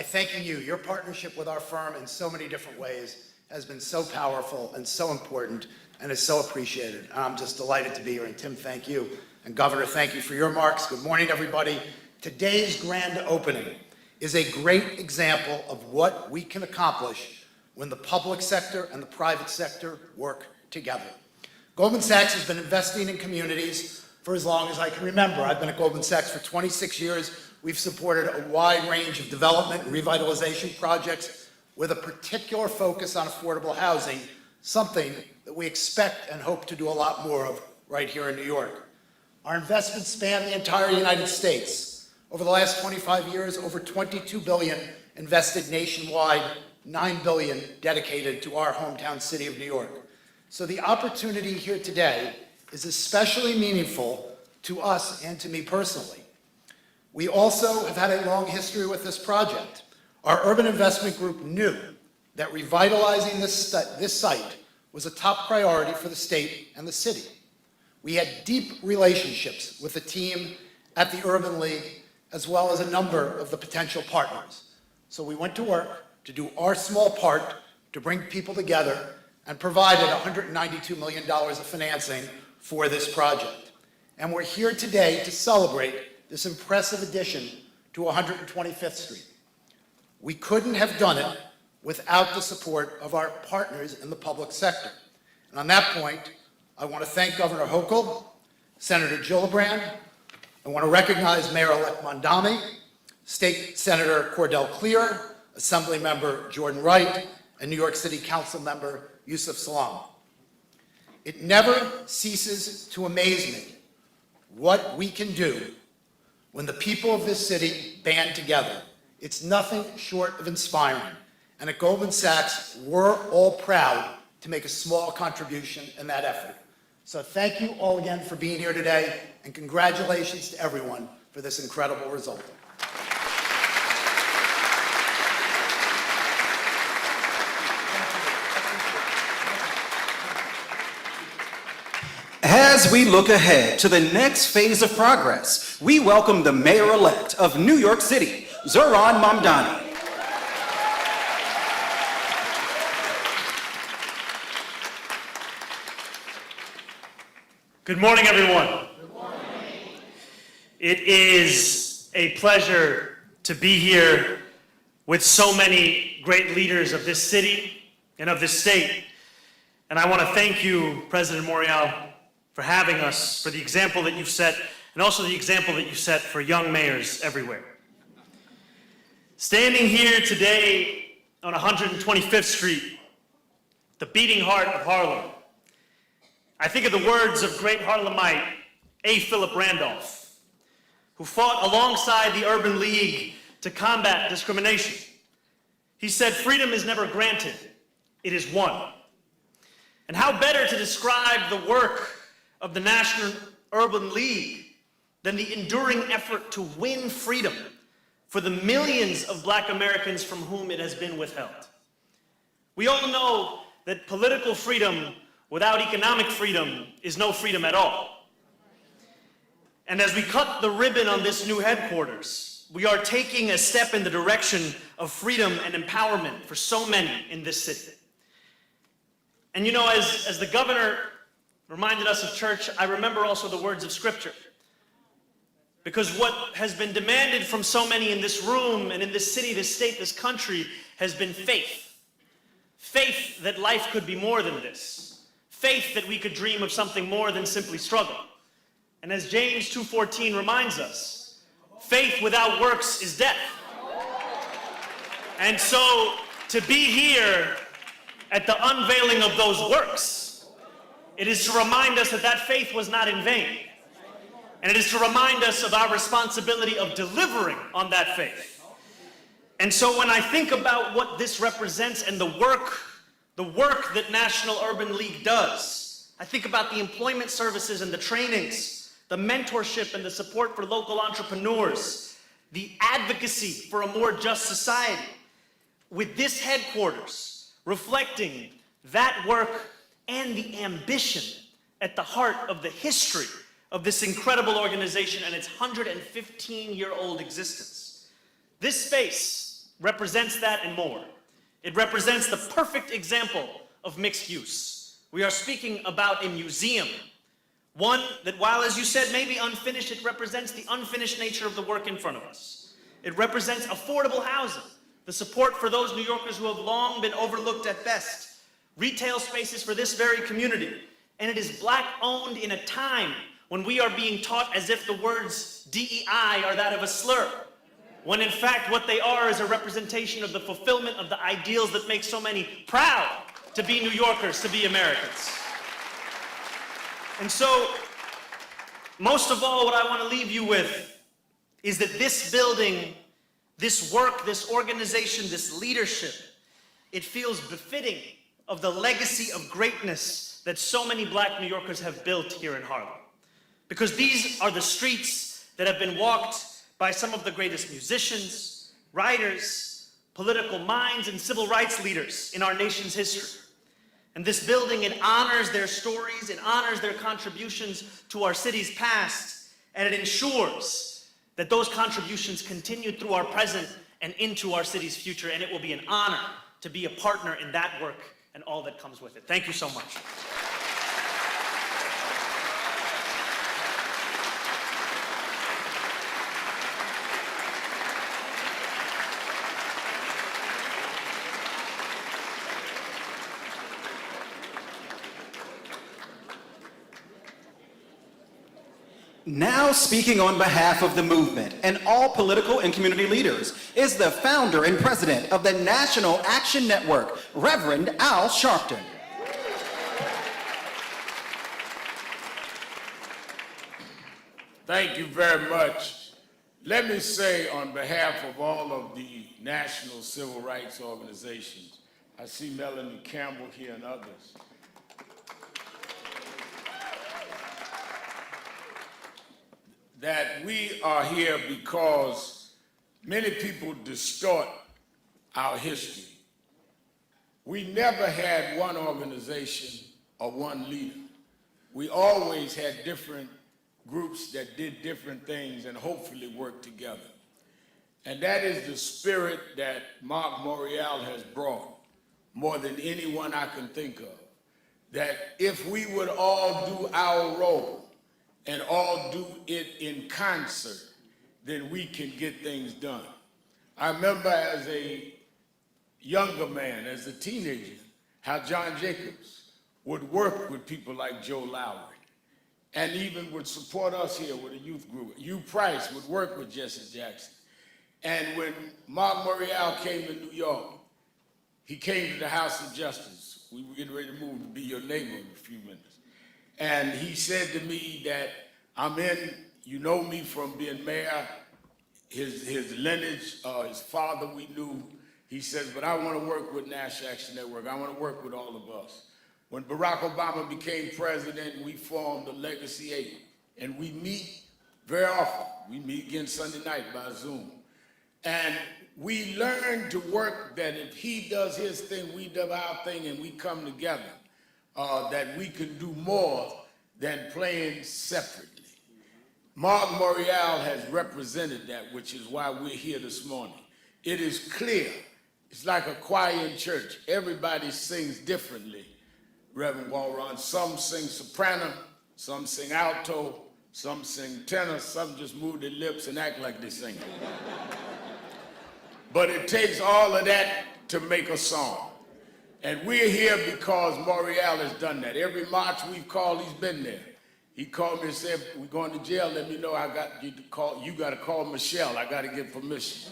thanking you. Your partnership with our firm in so many different ways has been so powerful and so important and is so appreciated. And I'm just delighted to be here. And Tim, thank you. And Governor, thank you for your remarks. Good morning, everybody. Today's grand opening is a great example of what we can accomplish when the public sector and the private sector work together. Goldman Sachs has been investing in communities for as long as I can remember. I've been at Goldman Sachs for 26 years. We've supported a wide range of development and revitalization projects with a particular focus on affordable housing, something that we expect and hope to do a lot more of right here in New York. Our investments span the entire United States. Over the last 25 years, over $22 billion invested nationwide, $9 billion dedicated to our hometown city of New York. So the opportunity here today is especially meaningful to us and to me personally. We also have had a long history with this project. Our Urban Investment Group knew that revitalizing this site was a top priority for the state and the city. We had deep relationships with the team at the Urban League, as well as a number of the potential partners. So we went to work to do our small part to bring people together and provided $192 million of financing for this project. And we're here today to celebrate this impressive addition to 125th Street. We couldn't have done it without the support of our partners in the public sector. And on that point, I want to thank Governor Hochul, Senator Gillibrand. I want to recognize Mayor-elect Mamdani, State Senator Cordell Clear, Assemblymember Jordan Wright, and New York City Council Member Yusuf Salaam. It never ceases to amaze me what we can do when the people of this city band together. It's nothing short of inspiring. And at Goldman Sachs, we're all proud to make a small contribution in that effort. So thank you all again for being here today, and congratulations to everyone for this incredible result. As we look ahead to the next phase of progress, we welcome the Mayor-elect of New York City, Zohran Mamdani. Good morning, everyone. Good morning. It is a pleasure to be here with so many great leaders of this city and of this state. And I want to thank you, President Morial, for having us, for the example that you've set, and also the example that you set for young mayors everywhere. Standing here today on 125th Street, the beating heart of Harlem, I think of the words of great Harlemite A. Philip Randolph, who fought alongside the Urban League to combat discrimination. He said, "Freedom is never granted, it is won." And how better to describe the work of the National Urban League than the enduring effort to win freedom for the millions of Black Americans from whom it has been withheld. We all know that political freedom without economic freedom is no freedom at all. And as we cut the ribbon on this new headquarters, we are taking a step in the direction of freedom and empowerment for so many in this city. And you know, as the governor reminded us of church, I remember also the words of Scripture. Because what has been demanded from so many in this room and in this city, this state, this country, has been faith. Faith that life could be more than this. Faith that we could dream of something more than simply struggle. And as James 2:14 reminds us, faith without works is death. And so to be here at the unveiling of those works, it is to remind us that that faith was not in vain. And it is to remind us of our responsibility of delivering on that faith. And so when I think about what this represents and the work that National Urban League does, I think about the employment services and the trainings, the mentorship and the support for local entrepreneurs, the advocacy for a more just society, with this headquarters reflecting that work and the ambition at the heart of the history of this incredible organization and its 115-year-old existence. This space represents that and more. It represents the perfect example of mixed use. We are speaking about a museum, one that, while, as you said, maybe unfinished, it represents the unfinished nature of the work in front of us. It represents affordable housing, the support for those New Yorkers who have long been overlooked at best, retail spaces for this very community, and it is Black-owned in a time when we are being taught as if the words DEI are that of a slur, when in fact what they are is a representation of the fulfillment of the ideals that make so many proud to be New Yorkers, to be Americans. And so, most of all, what I want to leave you with is that this building, this work, this organization, this leadership, it feels befitting of the legacy of greatness that so many Black New Yorkers have built here in Harlem. Because these are the streets that have been walked by some of the greatest musicians, writers, political minds, and civil rights leaders in our nation's history. And this building, it honors their stories, it honors their contributions to our city's past, and it ensures that those contributions continue through our present and into our city's future, and it will be an honor to be a partner in that work and all that comes with it. Thank you so much. Now speaking on behalf of the movement and all political and community leaders is the founder and president of the National Action Network, Reverend Al Sharpton. Thank you very much. Let me say on behalf of all of the national civil rights organizations, I see Melanie Campbell here and others, that we are here because many people distort our history. We never had one organization or one leader. We always had different groups that did different things and hopefully worked together. And that is the spirit that Mark Morial has brought more than anyone I can think of. That if we would all do our role and all do it in concert, then we can get things done. I remember as a younger man, as a teenager, how John Jacobs would work with people like Joe Lowry, and even would support us here with a youth group. Hugh Price would work with Jesse Jackson. And when Mark Morial came to New York, he came to the House of Justice. We were getting ready to move to be your neighbor in a few minutes. And he said to me that I'm in, you know me from being mayor, his lineage, his father we knew. He says, but I want to work with National Action Network. I want to work with all of us. When Barack Obama became president, we formed the Legacy 8, and we meet very often. We meet again Sunday night by Zoom. And we learned to work that if he does his thing, we do our thing, and we come together, that we can do more than playing separately. Mark Morial has represented that, which is why we're here this morning. It is clear. It's like a choir in church. Everybody sings differently, Reverend Zohran. Some sing soprano, some sing alto, some sing tenor, some just move their lips and act like they sing. But it takes all of that to make a song. And we're here because Morial has done that. Every march we've called, he's been there. He called me and said, we're going to jail, let me know I got you to call, you got to call Michelle, I got to get permission.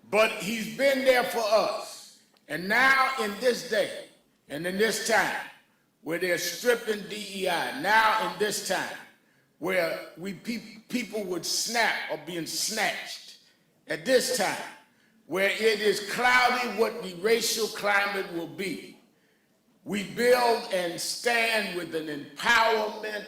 But he's been there for us. And now in this day, and in this time, where they're stripping DEI, now in this time, where people would snap or being snatched, at this time, where it is cloudy what the racial climate will be, we build and stand with an empowerment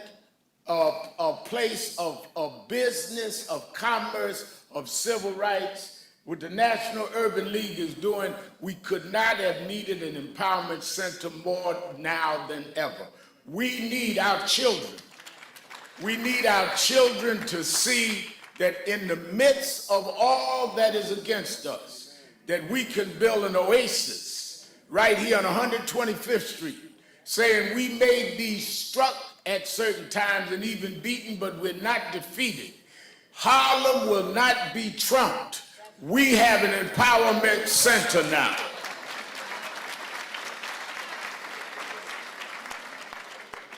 of a place of business, of commerce, of civil rights. What the National Urban League is doing, we could not have needed an empowerment center more now than ever. We need our children. We need our children to see that in the midst of all that is against us, that we can build an oasis right here on 125th Street, saying we may be struck at certain times and even beaten, but we're not defeated. Harlem will not be trumped. We have an empowerment center now.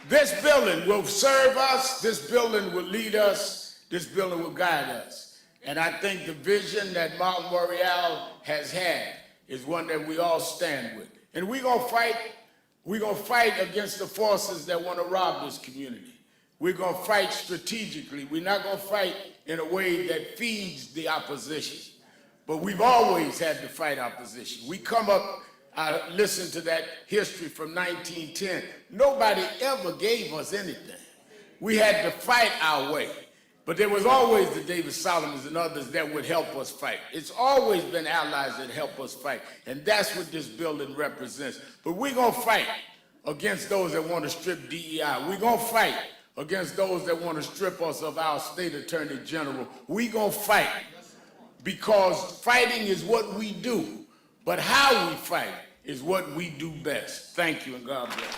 This building will serve us, this building will lead us, this building will guide us. And I think the vision that Mark Morial has had is one that we all stand with. And we're gonna fight against the forces that want to rob this community. We're gonna fight strategically. We're not gonna fight in a way that feeds the opposition. But we've always had to fight opposition. We come up, I listened to that history from 1910. Nobody ever gave us anything. We had to fight our way. But there was always the David Solomons and others that would help us fight. It's always been allies that help us fight, and that's what this building represents. But we're gonna fight against those that want to strip DEI. We're gonna fight against those that want to strip us of our state attorney general. We're gonna fight because fighting is what we do, but how we fight is what we do best. Thank you, and God bless.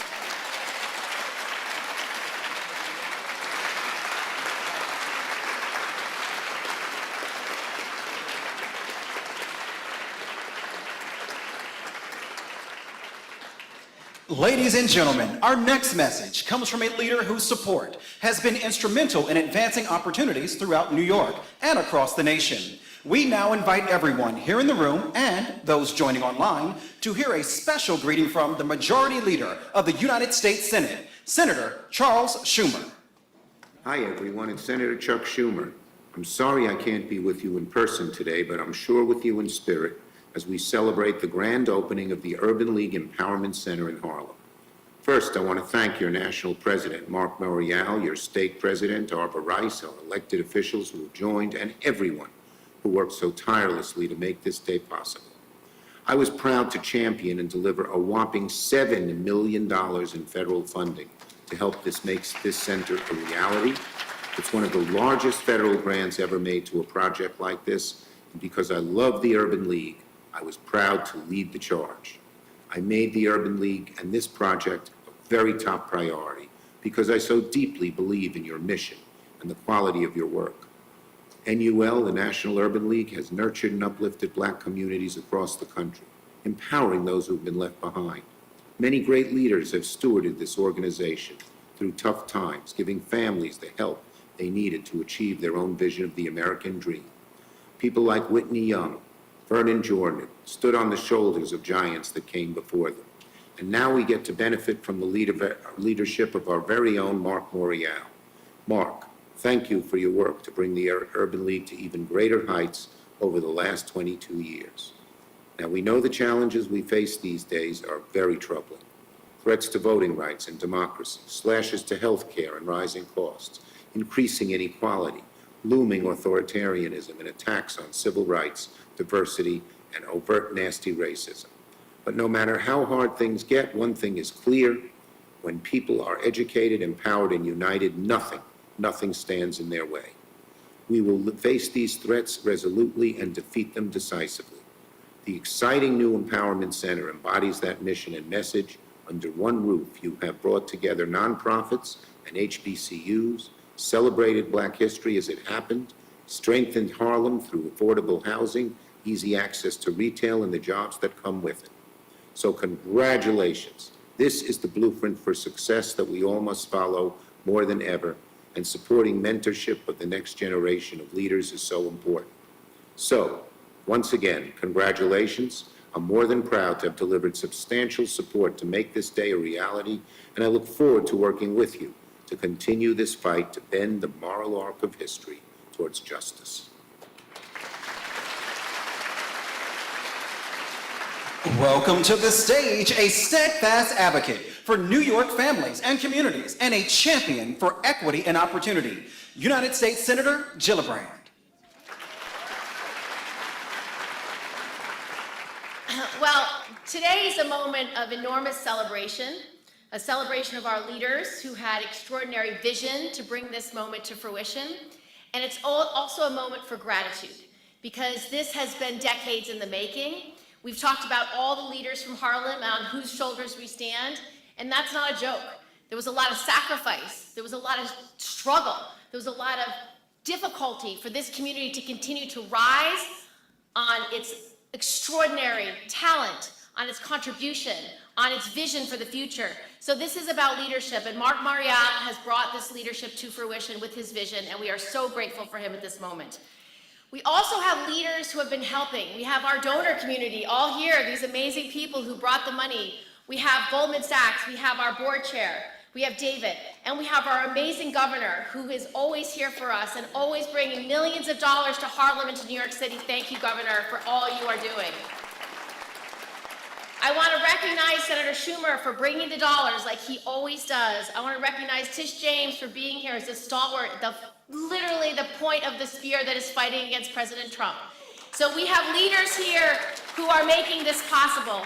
Ladies and gentlemen, our next message comes from a leader whose support has been instrumental in advancing opportunities throughout New York and across the nation. We now invite everyone here in the room and those joining online to hear a special greeting from the Majority Leader of the United States Senate, Senator Charles Schumer. Hi everyone, it's Senator Chuck Schumer. I'm sorry I can't be with you in person today, but I'm sure with you in spirit as we celebrate the grand opening of the Urban League Empowerment Center in Harlem. First, I want to thank your national president, Mark Morial, your state president, Arbor Rice, our elected officials who have joined, and everyone who worked so tirelessly to make this day possible. I was proud to champion and deliver a whopping $7 million in federal funding to help make this center a reality. It's one of the largest federal grants ever made to a project like this, and because I love the Urban League, I was proud to lead the charge. I made the Urban League and this project a very top priority because I so deeply believe in your mission and the quality of your work. NUL, the National Urban League, has nurtured and uplifted Black communities across the country, empowering those who have been left behind. Many great leaders have stewarded this organization through tough times, giving families the help they needed to achieve their own vision of the American dream. People like Whitney Young, Vernon Jordan stood on the shoulders of giants that came before them. And now we get to benefit from the leadership of our very own Mark Morial. Mark, thank you for your work to bring the Urban League to even greater heights over the last 22 years. Now, we know the challenges we face these days are very troubling. Threats to voting rights and democracy, slashes to health care and rising costs, increasing inequality, looming authoritarianism, and attacks on civil rights, diversity, and overt nasty racism. But no matter how hard things get, one thing is clear. When people are educated, empowered, and united, nothing stands in their way. We will face these threats resolutely and defeat them decisively. The exciting new Empowerment Center embodies that mission and message. Under one roof, you have brought together nonprofits and HBCUs, celebrated Black history as it happened, strengthened Harlem through affordable housing, easy access to retail, and the jobs that come with it. So congratulations. This is the blueprint for success that we all must follow more than ever, and supporting mentorship of the next generation of leaders is so important. So, once again, congratulations. I'm more than proud to have delivered substantial support to make this day a reality, and I look forward to working with you to continue this fight to bend the moral arc of history towards justice. Welcome to the stage, a steadfast advocate for New York families and communities and a champion for equity and opportunity, United States Senator Gillibrand. Well, today is a moment of enormous celebration, a celebration of our leaders who had extraordinary vision to bring this moment to fruition. And it's also a moment for gratitude, because this has been decades in the making. We've talked about all the leaders from Harlem on whose shoulders we stand, and that's not a joke. There was a lot of sacrifice, there was a lot of struggle, there was a lot of difficulty for this community to continue to rise on its extraordinary talent, on its contribution, on its vision for the future. So this is about leadership, and Mark Morial has brought this leadership to fruition with his vision, and we are so grateful for him at this moment. We also have leaders who have been helping. We have our donor community all here, these amazing people who brought the money. We have Goldman Sachs, we have our board chair, we have David, and we have our amazing governor who is always here for us and always bringing millions of dollars to Harlem and to New York City. Thank you, Governor, for all you are doing. I want to recognize Senator Schumer for bringing the dollars like he always does. I want to recognize Tish James for being here as a stalwart, the literally the point of the spear that is fighting against President Trump. So we have leaders here who are making this possible.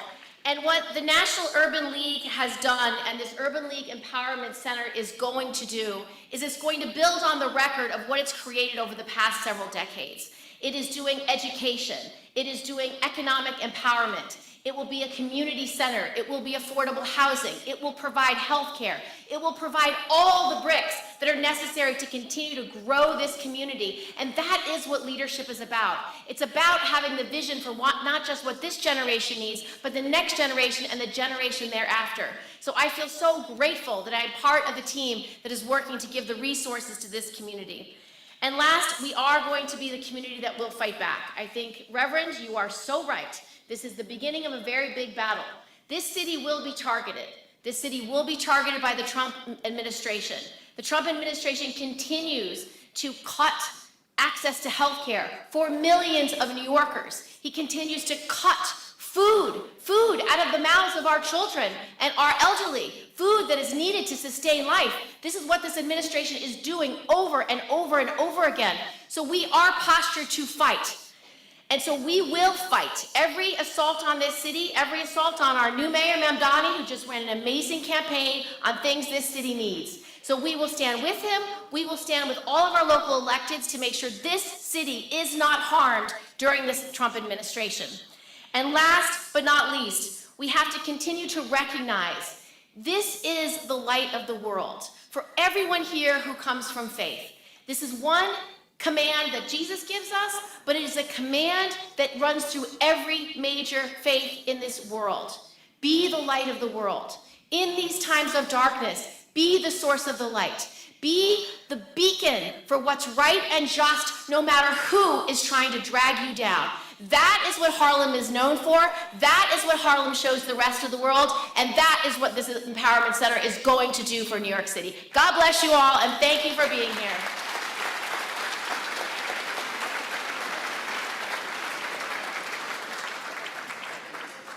And what the National Urban League has done, and this Urban League Empowerment Center is going to do, is it's going to build on the record of what it's created over the past several decades. It is doing education. It is doing economic empowerment. It will be a community center. It will be affordable housing. It will provide health care. It will provide all the bricks that are necessary to continue to grow this community. And that is what leadership is about. It's about having the vision for not just what this generation needs, but the next generation and the generation thereafter. So I feel so grateful that I'm part of the team that is working to give the resources to this community. And last, we are going to be the community that will fight back. I think, Reverend, you are so right. This is the beginning of a very big battle. This city will be targeted. This city will be targeted by the Trump administration. The Trump administration continues to cut access to health care for millions of New Yorkers. He continues to cut food out of the mouths of our children and our elderly, food that is needed to sustain life. This is what this administration is doing over and over and over again. So we are postured to fight. And so we will fight every assault on this city, every assault on our new mayor, Mamdani, who just ran an amazing campaign on things this city needs. So we will stand with him. We will stand with all of our local electeds to make sure this city is not harmed during this Trump administration. And last but not least, we have to continue to recognize this is the light of the world for everyone here who comes from faith. This is one command that Jesus gives us, but it is a command that runs through every major faith in this world. Be the light of the world. In these times of darkness, be the source of the light. Be the beacon for what's right and just, no matter who is trying to drag you down. That is what Harlem is known for. That is what Harlem shows the rest of the world. And that is what this Empowerment Center is going to do for New York City. God bless you all, and thank you for being here.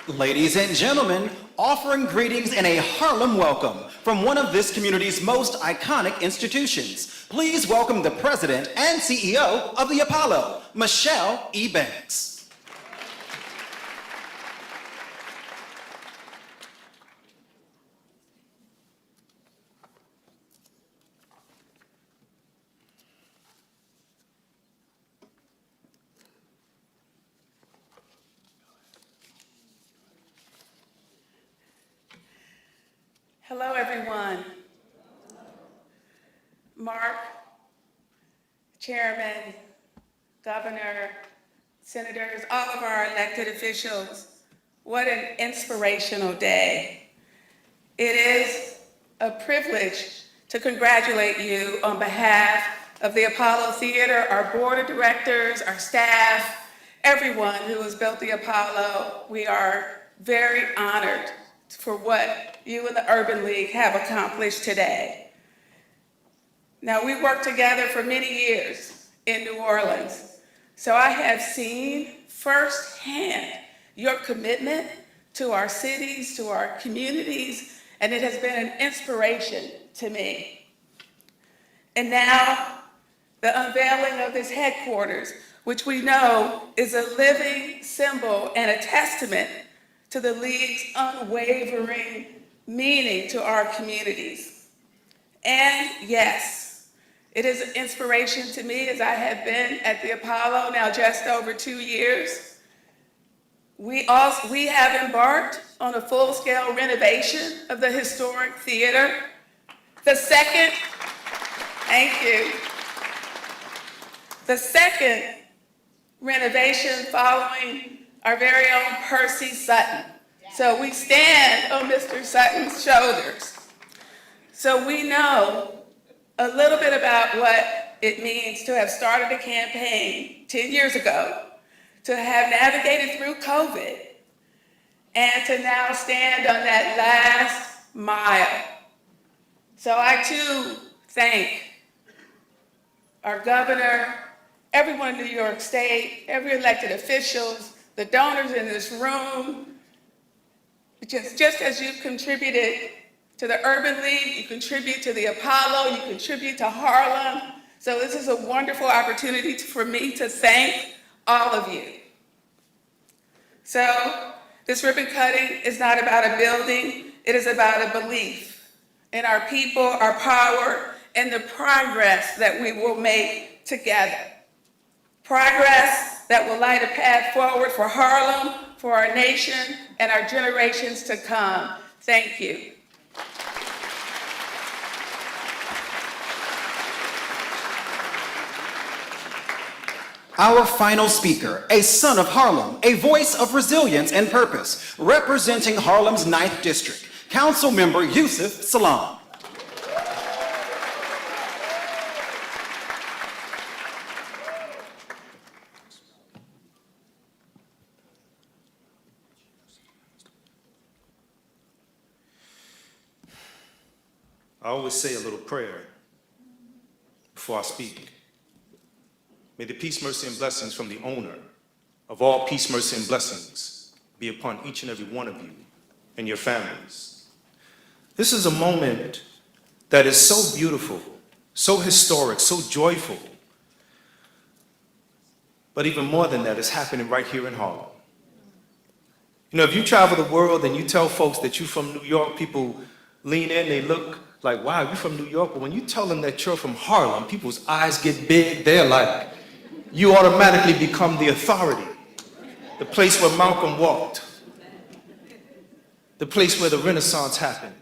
Ladies and gentlemen, offering greetings and a Harlem welcome from one of this community's most iconic institutions. Please welcome the president and CEO of the Apollo, Michelle E. Banks. Hello, everyone. Mark, Chairman, Governor, Senators, all of our elected officials, what an inspirational day. It is a privilege to congratulate you on behalf of the Apollo Theater, our board of directors, our staff, everyone who has built the Apollo. We are very honored for what you and the Urban League have accomplished today. Now, we worked together for many years in New Orleans, so I have seen firsthand your commitment to our cities, to our communities, and it has been an inspiration to me. And now, the unveiling of this headquarters, which we know is a living symbol and a testament to the League's unwavering meaning to our communities. And yes, it is an inspiration to me as I have been at the Apollo now just over 2 years. We have embarked on a full-scale renovation of the historic theater. The second renovation following our very own Percy Sutton. So we stand on Mr. Sutton's shoulders. So we know a little bit about what it means to have started a campaign 10 years ago, to have navigated through COVID, and to now stand on that last mile. So I too thank our governor, everyone in New York State, every elected officials, the donors in this room. Just as you've contributed to the Urban League, you contribute to the Apollo, you contribute to Harlem, So this is a wonderful opportunity for me to thank all of you. So this ribbon cutting is not about a building, it is about a belief in our people, our power, and the progress that we will make together. Progress that will light a path forward for Harlem, for our nation, and our generations to come. Thank you. Our final speaker, a son of Harlem, a voice of resilience and purpose, representing Harlem's 9th District, Councilmember Yusuf Salaam. I always say a little prayer before I speak. May the peace, mercy, and blessings from the owner of all peace, mercy, and blessings be upon each and every one of you and your families. This is a moment that is so beautiful, so historic, so joyful. But even more than that, it's happening right here in Harlem. You know, if you travel the world and you tell folks that you're from New York, people lean in, they look like, wow, you're from New York. But when you tell them that you're from Harlem, people's eyes get big. They're like, you automatically become the authority. The place where Malcolm walked. The place where the Renaissance happened.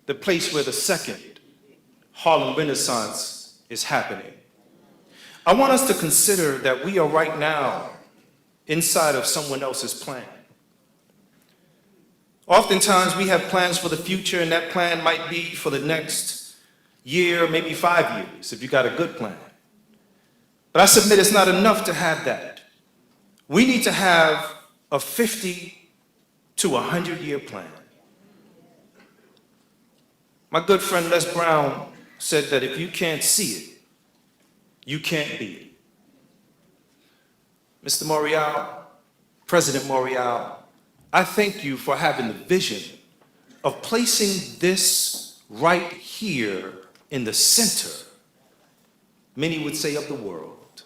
The place where the second Harlem Renaissance is happening. I want us to consider that we are right now inside of someone else's plan. Oftentimes we have plans for the future, and that plan might be for the next year, maybe 5 years, if you got a good plan. But I submit it's not enough to have that. We need to have a 50 to 100-year plan. My good friend Les Brown said that if you can't see it, you can't be it. Mr. Morial, President Morial, I thank you for having the vision of placing this right here in the center, many would say, of the world.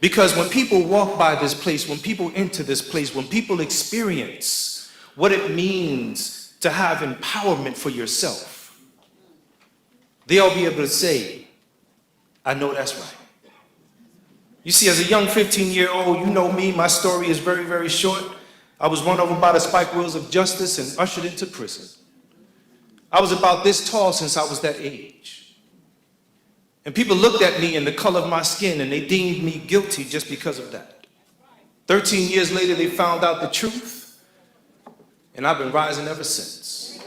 Because when people walk by this place, when people enter this place, when people experience what it means to have empowerment for yourself, they'll be able to say, I know that's right. You see, as a young 15-year-old, you know me, my story is very, very short. I was run over by the spike wheels of justice and ushered into prison. I was about this tall since I was that age. And people looked at me and the color of my skin and they deemed me guilty just because of that. 13 years later, they found out the truth, and I've been rising ever since.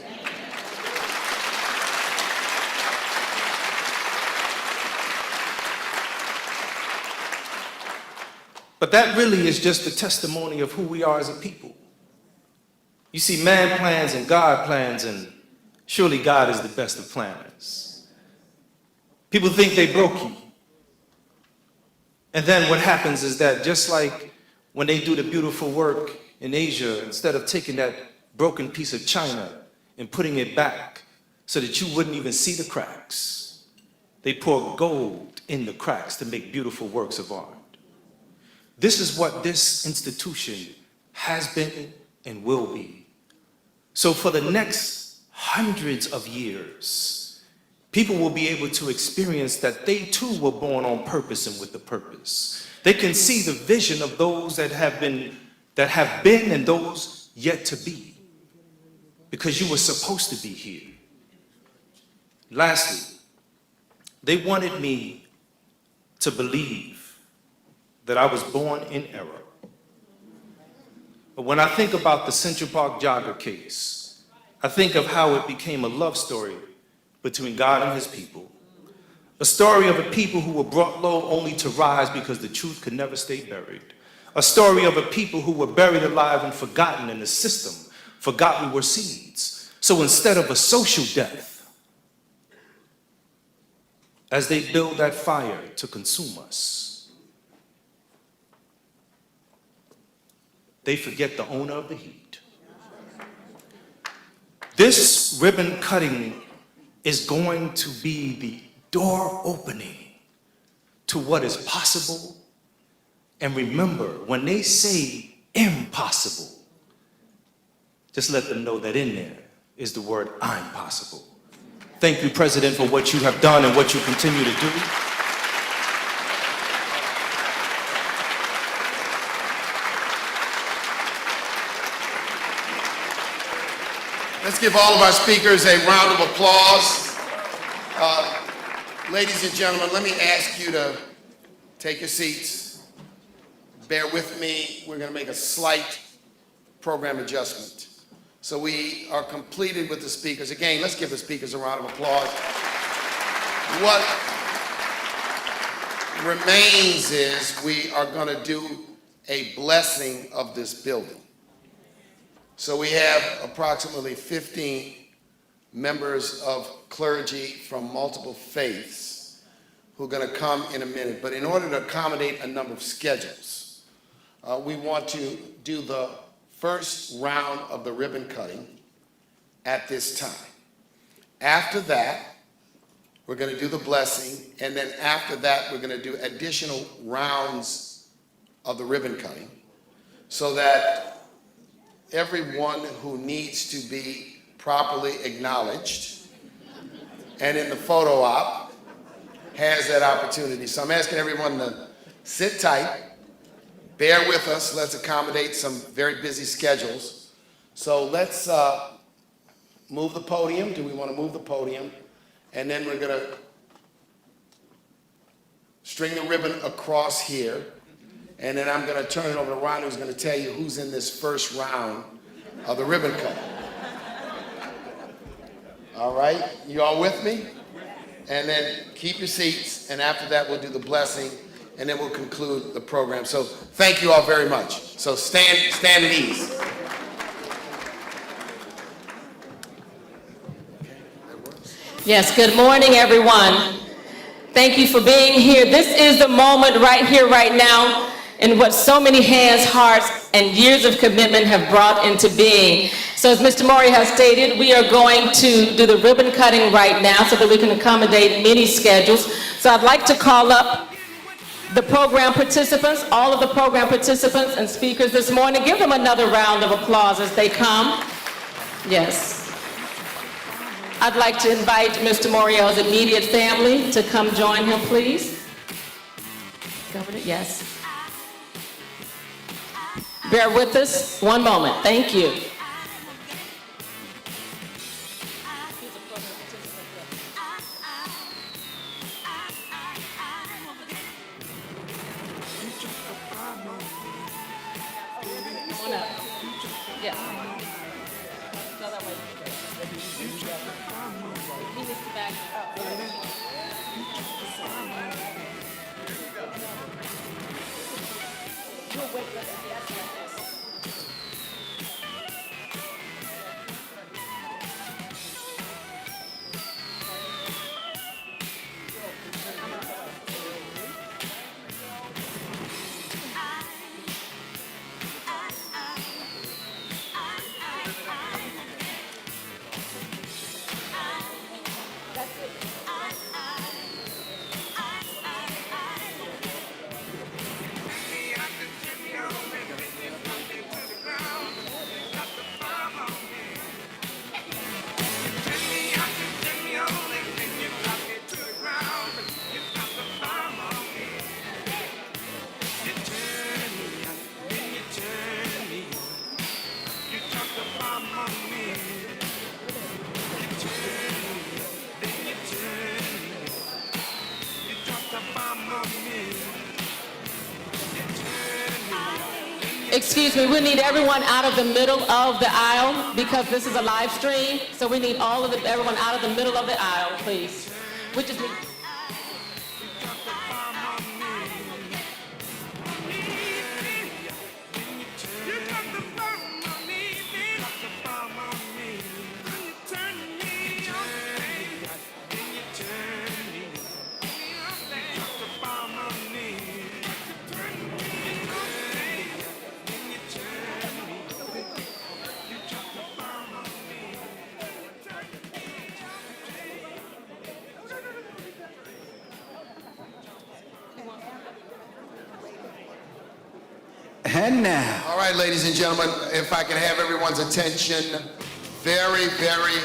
But that really is just the testimony of who we are as a people. You see, man plans and God plans, and surely God is the best of planners. People think they broke you. And then what happens is that just like when they do the beautiful work in Asia, instead of taking that broken piece of china and putting it back so that you wouldn't even see the cracks, they pour gold in the cracks to make beautiful works of art. This is what this institution has been and will be. So for the next hundreds of years, people will be able to experience that they too were born on purpose and with a purpose. They can see the vision of those that have been and those yet to be, because you were supposed to be here. Lastly, they wanted me to believe that I was born in error. But when I think about the Central Park jogger case, I think of how it became a love story between God and his people. A story of a people who were brought low only to rise because the truth could never stay buried. A story of a people who were buried alive and forgotten, and the system forgot we were seeds. So instead of a social death, as they build that fire to consume us, they forget the owner of the heat. This ribbon cutting is going to be the door opening to what is possible. And remember, when they say impossible, just let them know that in there is the word I'm possible. Thank you, President, for what you have done and what you continue to do. Let's give all of our speakers a round of applause. Ladies and gentlemen, let me ask you to take your seats. Bear with me. We're going to make a slight program adjustment. So we are completed with the speakers. Again, let's give the speakers a round of applause. What remains is we are going to do a blessing of this building. So we have approximately 15 members of clergy from multiple faiths who are going to come in a minute. But in order to accommodate a number of schedules, we want to do the first round of the ribbon cutting at this time. After that, we're going to do the blessing, and then after that, we're going to do additional rounds of the ribbon cutting so that everyone who needs to be properly acknowledged and in the photo op has that opportunity. So I'm asking everyone to sit tight, bear with us. Let's accommodate some very busy schedules. So let's move the podium. Do we want to move the podium? And then we're going to string the ribbon across here. And then I'm going to turn it over to Ron, who's going to tell you who's in this first round of the ribbon cut. All right, you all with me? And then keep your seats, and after that we'll do the blessing, and then we'll conclude the program. So thank you all very much. So stand at ease. Yes, good morning, everyone. Thank you for being here. This is the moment right here, right now, in what so many hands, hearts, and years of commitment have brought into being. So as Mr. Maury has stated, we are going to do the ribbon cutting right now so that we can accommodate many schedules. So I'd like to call up the program participants, all of the program participants and speakers this morning. Give them another round of applause as they come. Yes. I'd like to invite Mr. Moriel's immediate family to come join him, please. Governor, yes. Bear with us one moment. Thank you. Come on up. Yes. Go that way. He needs to back up. You'll wait, let's see. That's like this. Excuse me, we need everyone out of the middle of the aisle because this is a live stream. So we need everyone out of the middle of the aisle, please. Which is And now, All right, ladies and gentlemen, if I can have everyone's attention very, very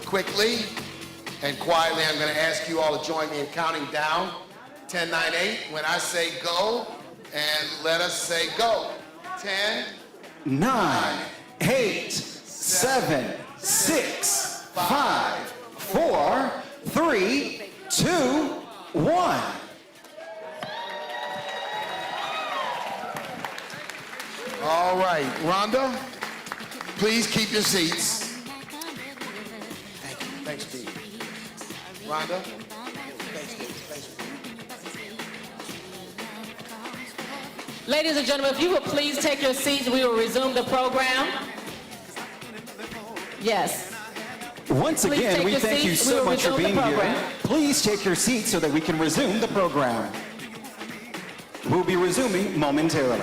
quickly and quietly, I'm going to ask you all to join me in counting down. 10, 9, 8. When I say go, and let us say go. 10, 9, 8, 7, 6, 5, 4, 3, 2, 1. All right, Rhonda, please keep your seats. Thank you. Thanks, Steve. Rhonda? Thanks, Steve. Thanks. Ladies and gentlemen, if you would please take your seats, we will resume the program. Yes. Once Please again, take we your thank you seats. so We will much for resume the being here. program. Please take your seats so that we can resume the program. We'll be resuming momentarily.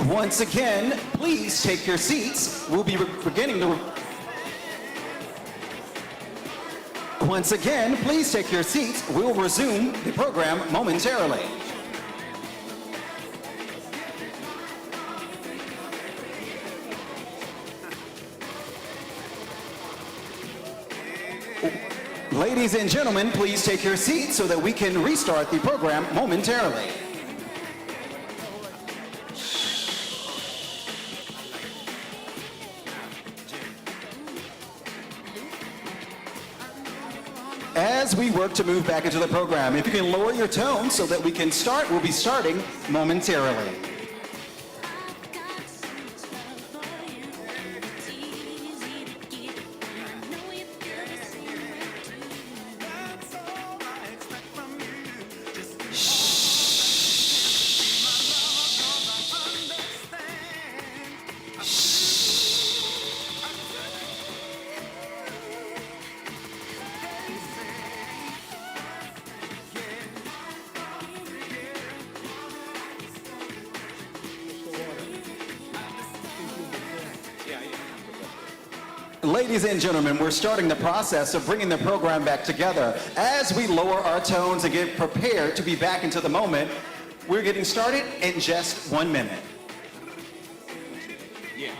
Once again, please take your seats. We'll be beginning to... Once again, please take your seats. We'll resume the program momentarily. Ladies and gentlemen, please take your seats so that we can restart the program momentarily. As we work to move back into the program, if you can lower your tone so that we can start, we'll be starting momentarily. Ladies and gentlemen, we're starting the process of bringing the program back together. As we lower our tones and get prepared to be back into the moment, we're getting started in just 1 minute. Yeah.